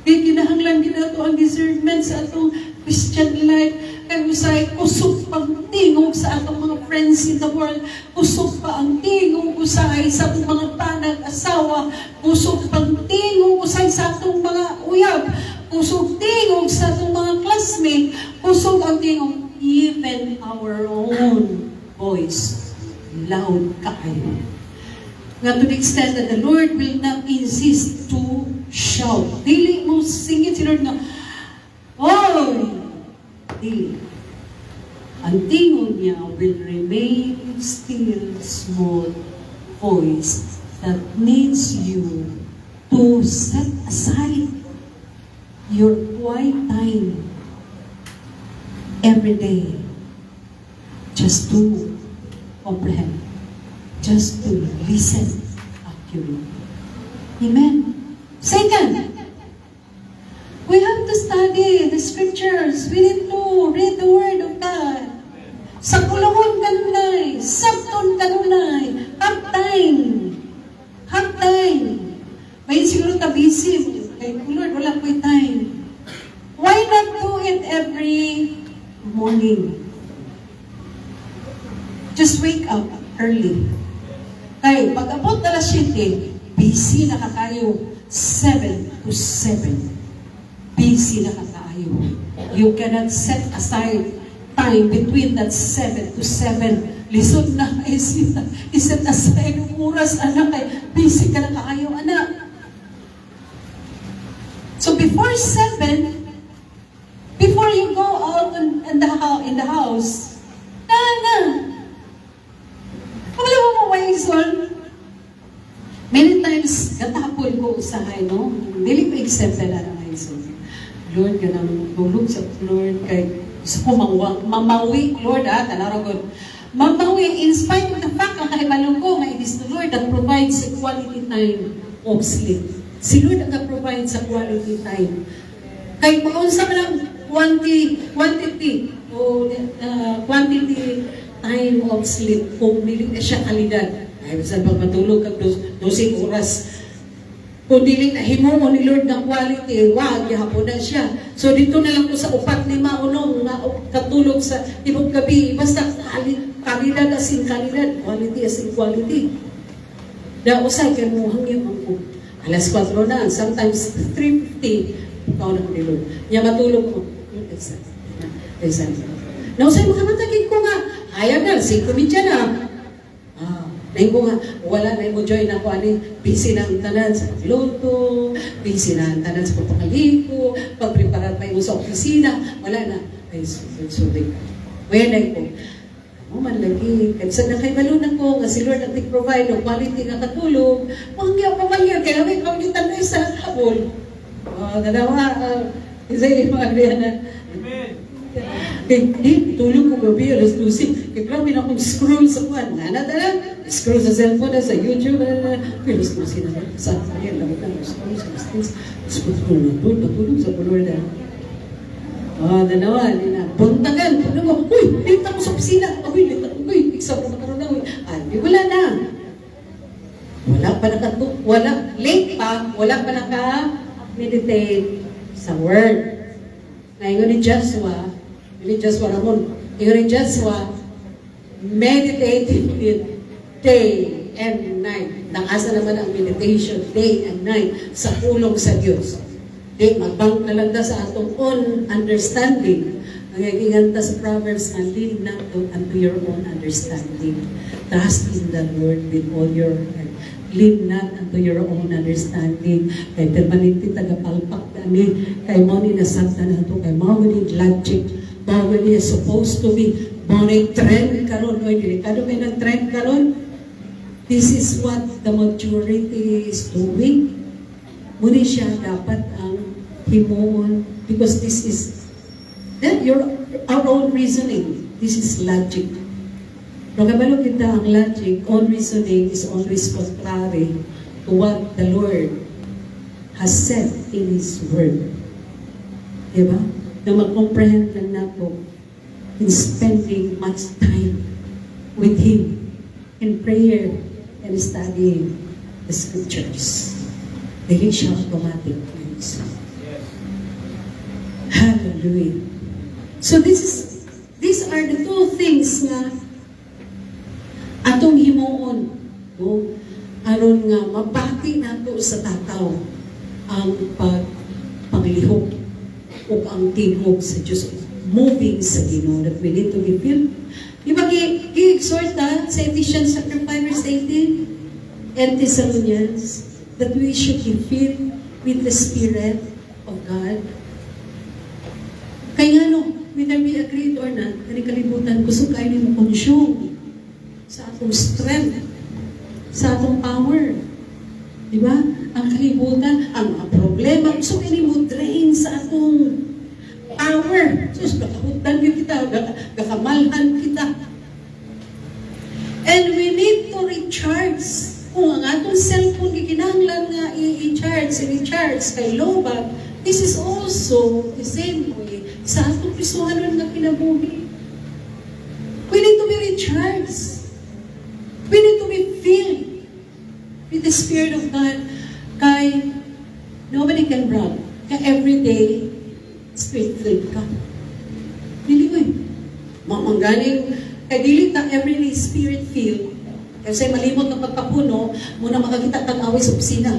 Kaya kinahanglan ginato ang discernment sa atong Christian life. Kaya usay, kusog pang tingog sa atong mga friends in the world. Kusog pa ang tingog usay sa atong mga tanag asawa. Kusog pang tingog usay sa atong mga uyab. Kusog tingog sa atong mga classmate. Kusog ang tingog even our own voice. Loud kaayo. Nga to the extent that the Lord will not insist to shout. Dili mo singit si Lord nga, oy! Dili. Ang tingog niya will remain still, smooth voice that needs you to set aside your quiet time every day just to comprehend, just to listen accurately. Amen. Second, we have to study the scriptures. We need to read the Word of God. Sa kulungon kanunay, sabton kanunay, have time. Have time. May siguro ta busy. Kay Lord, wala ko'y time. Why not do it every morning? Just wake up early. Kay pag-abot alas 7, busy na kakayo. 7 to 7. Busy na kakayo. You cannot set aside time between that 7 to 7. Lisod na, iset aside ng oras, anak, kay busy ka na kaayo, anak. So before 7, before you go out in the house, wala mo mawaisol. Many times, gatapon ko usahay, no? Dili ko accept na lang maisol. Lord, ganang tulog sa Lord, kay gusto ko mamawi, Lord, tanaragod. Mamawi, in spite of the fact na kahibalong ko, it is the Lord that provides a quality time of sleep. Si Lord ang provide sa quality time. Kay maunsa man lang quantity time of sleep kung dili na siya kalidad. Ay, saan pag matulog kag 12 oras. Kung dili na himo ni Lord ng quality, wag, gihapon na siya. So dito na lang ko sa 4-5 unong na katulog sa tibok gabi. Basta kalidad as in kalidad, quality as in quality. Da usay kay mo hangyo ang alas 4 na, sometimes 3:50, ikaw na ni Lord. Nya matulog ko. Exam. Na usay makamatagin ko nga, hayag na, 5 minutes na. Nahin ko nga, wala na mo join ako, busy na ang tanan sa pagluto, busy na ang tanan sa pagpakaliko, pagpreparar pa mo sa opisina, wala na. Ay, sorry. Wala ko. Man lagi, kasi nakaibalunan ko, nga si Lord ang provide ng quality nga katulog, mangyaw pa mangyaw, kaya may kaunitan na isa habol. Nadawa, isa yung mga na. Amen. Tulog ko gabi, alas 12. Kaya grabe na akong scroll sa kwan. Scroll sa cellphone, sa YouTube, alas 12 na. Sa akin, lamit na, scroll sa distance. Natulog sa Lord. Nanawa, buntagan. Uy, late ako sa opisina. Uy, exam na makaroon na. Wala na. Late pa, wala pa naka-meditate sa Word. Ngayon ni Joshua Ramon, ngayon ni Joshua, meditated day and night. Nakasa naman ang meditation, day and night, sa pulong sa Diyos. Di, magbang na lang sa atong own understanding. Ang igiganta sa Proverbs, and lean not unto your own understanding. Trust in the Lord with all your heart. Lean not unto your own understanding. Kay permanente tagapalpak gani. Kay mo ni nasabta na ito. Kay mo ni logic. Mo ni supposed to be. Mo ni trend karon. O delikado may nag-trend karon. This is what the majority is doing. muna siya dapat ang himuon because this is our own reasoning. This is logic. Pero kabalo kita ang logic, own reasoning is always contrary to what the Lord has said in His Word. Diba? Na mag-comprehend lang nato in spending much time with Him in prayer and studying the Scriptures. Dahil siya automatic. Hallelujah. So these are the two things nga atong himuon. No? Aron nga mabati nato sa tataw ang paglihok o ang tinhog sa Diyos, moving sa Ginoo, that we need to be filled. Di ba gi-exhort sa Ephesians chapter 5 verse 18 and Thessalonians that we should be filled with the Spirit of God. Kaya whether we agreed or not, kalibutan, gusto kayo ni mo consume sa atong strength, sa atong power. Di ba? Ang kalibutan, ang mga problema, gusto kayo ni mo drain sa atong power. Sus, kakahutan kita, kakamalhan kita. And we need to recharge. Kung ang atong cellphone, gikinahanglan nga i-recharge kay lobat, this is also the same way sa atong Kristohanon nga kinabuhi. We need to be recharged. We need to be filled with the Spirit of God. Kay nobody can run. Kaya everyday, Spirit-filled ka. Dili ko mamanggaling, kaya dili ta everyday Spirit-filled. Kasi malimot ng pagkapuno, muna makakita tag-away sa opisina.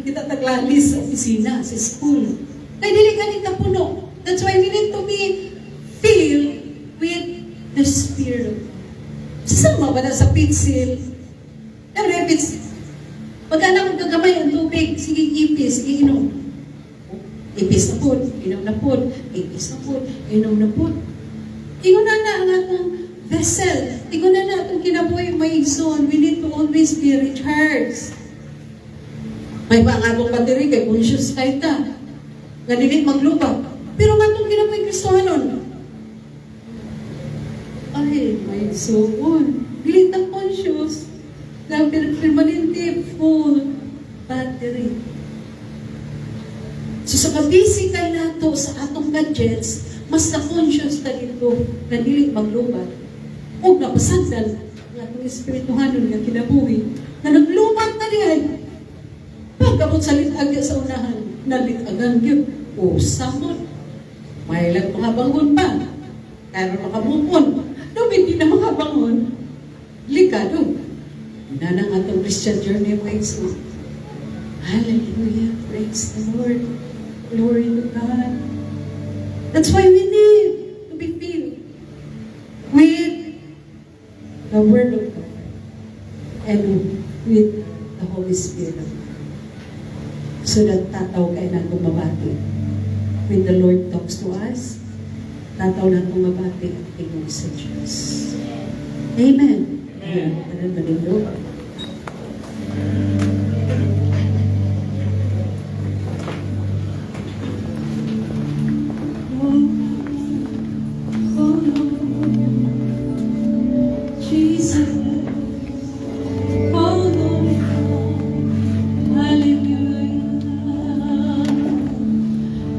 kita taglalis sa opisina, sa school. Kaya dili ka nita puno. That's why we need to be filled with the Spirit of God. Sasama ba na sa pitsil? Pagka na magkagamay ang tubig, sige ipis, sige inom. Ipis na po, inom na po, ipis na po, inom na po. Ingon na ang atong vessel. Ingon na atong kinabuhi may zone. We need to always be recharged. May ba ang atong battery kay conscious kahit ta. Nga dilit maglupa. Pero nga itong kinabuhi Kristohanon. Ay, may zone. Dilit ang conscious. Na permanente full battery. So sa kabisi kay nato sa atong gadgets, mas na-conscious na dito na dili maglubat. O napasagdan ng atong espirituhanon nga kinabuhi na naglubat na dihay. Pagkabot sa litag sa unahan, nalitagan yun. O samot. May lang makabangon pa. Kaya makamukon. No, hindi na makabangon. Likado. Nanang atong Christian journey ways mo. Hallelujah. Praise the Lord. Glory to God. That's why we need to be filled with the Word of God and with the Holy Spirit of God. So that tataw kayo na mabati. When the Lord talks to us, tataw na mabati ang tingog sa Diyos. Amen. Amen.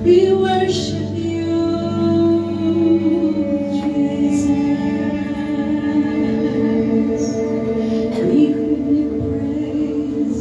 We worship you, Jesus. We give you praise.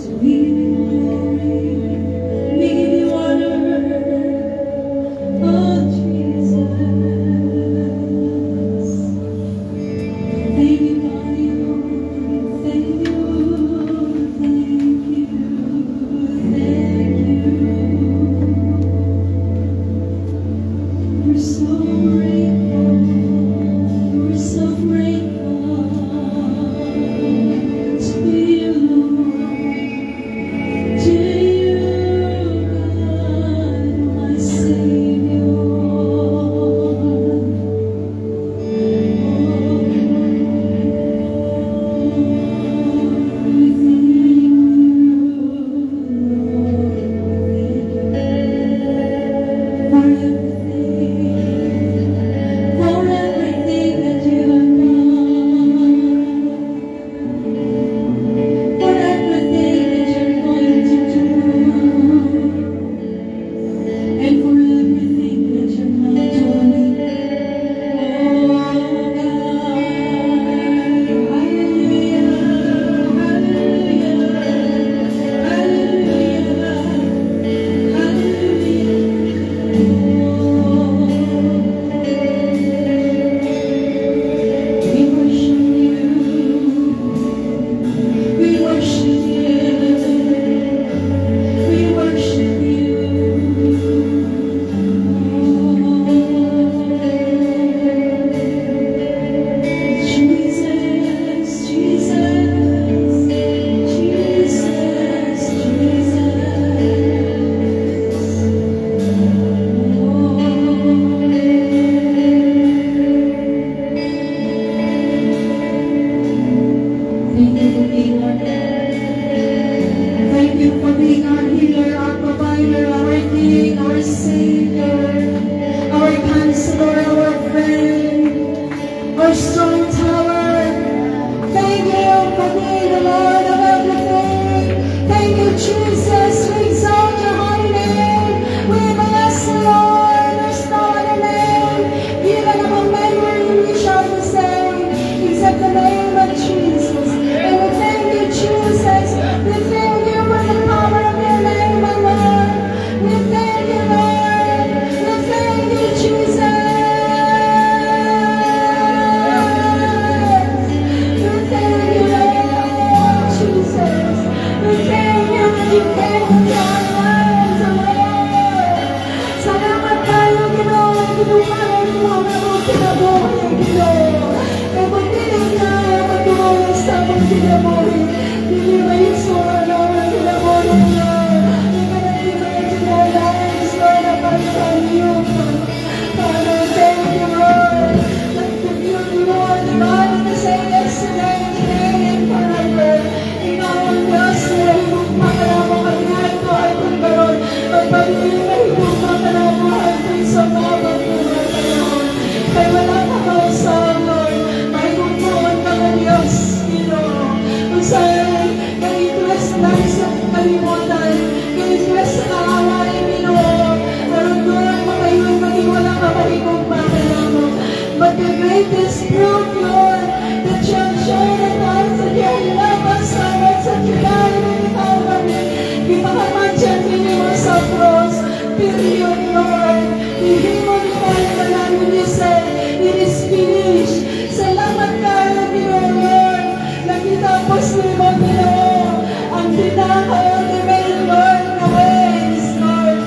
naka-ultimate, Lord, na ways, Lord.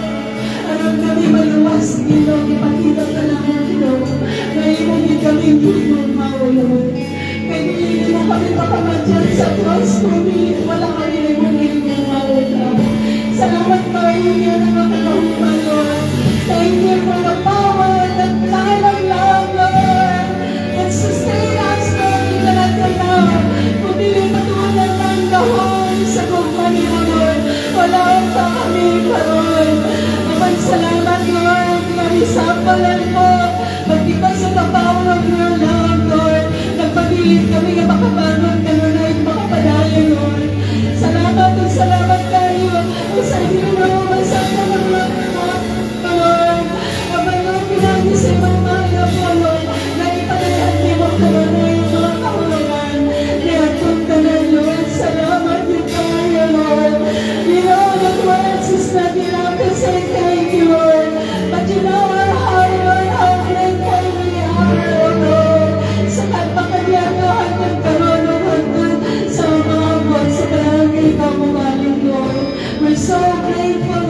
Alam kami maluwas, Ginoo, ipakita ka namin, Ginoo, na imong kami ginawa, Lord. Kaya hindi na kami makamadyan sa cross, kung wala kami na imong ginawa, Lord. Salamat, Lord, hindi na makakahuman, Lord. Thank you for the power, the kind of love, Lord, that sustain us, Lord, even until now. Kung dili matunan ng dahon sa kumpanya mo, Lord, wala pa kami karoon. Naman salamat, Lord, marisapalan mo. But because of the power of your love, Lord, nagpabilit kami na makabangon ka, Lord, at makapadayo, Lord. Salamat at salamat kayo. Kung sa inyo na umasama ng Lord, Lord, ang mga pinagi sa ibang mga po, Lord, na ipadayan niyo mo karoon na yung mga kaulagan. Nihatong ka na, Lord. Salamat din kayo, Lord. You know the words is not enough to say thank you, Lord. But you know our heart, Lord, how grateful we are, Lord. Sa kapakaliagahan ng karoon ng hanggang sa mga buwan sa barangay Kamubaling, Lord. We're so grateful,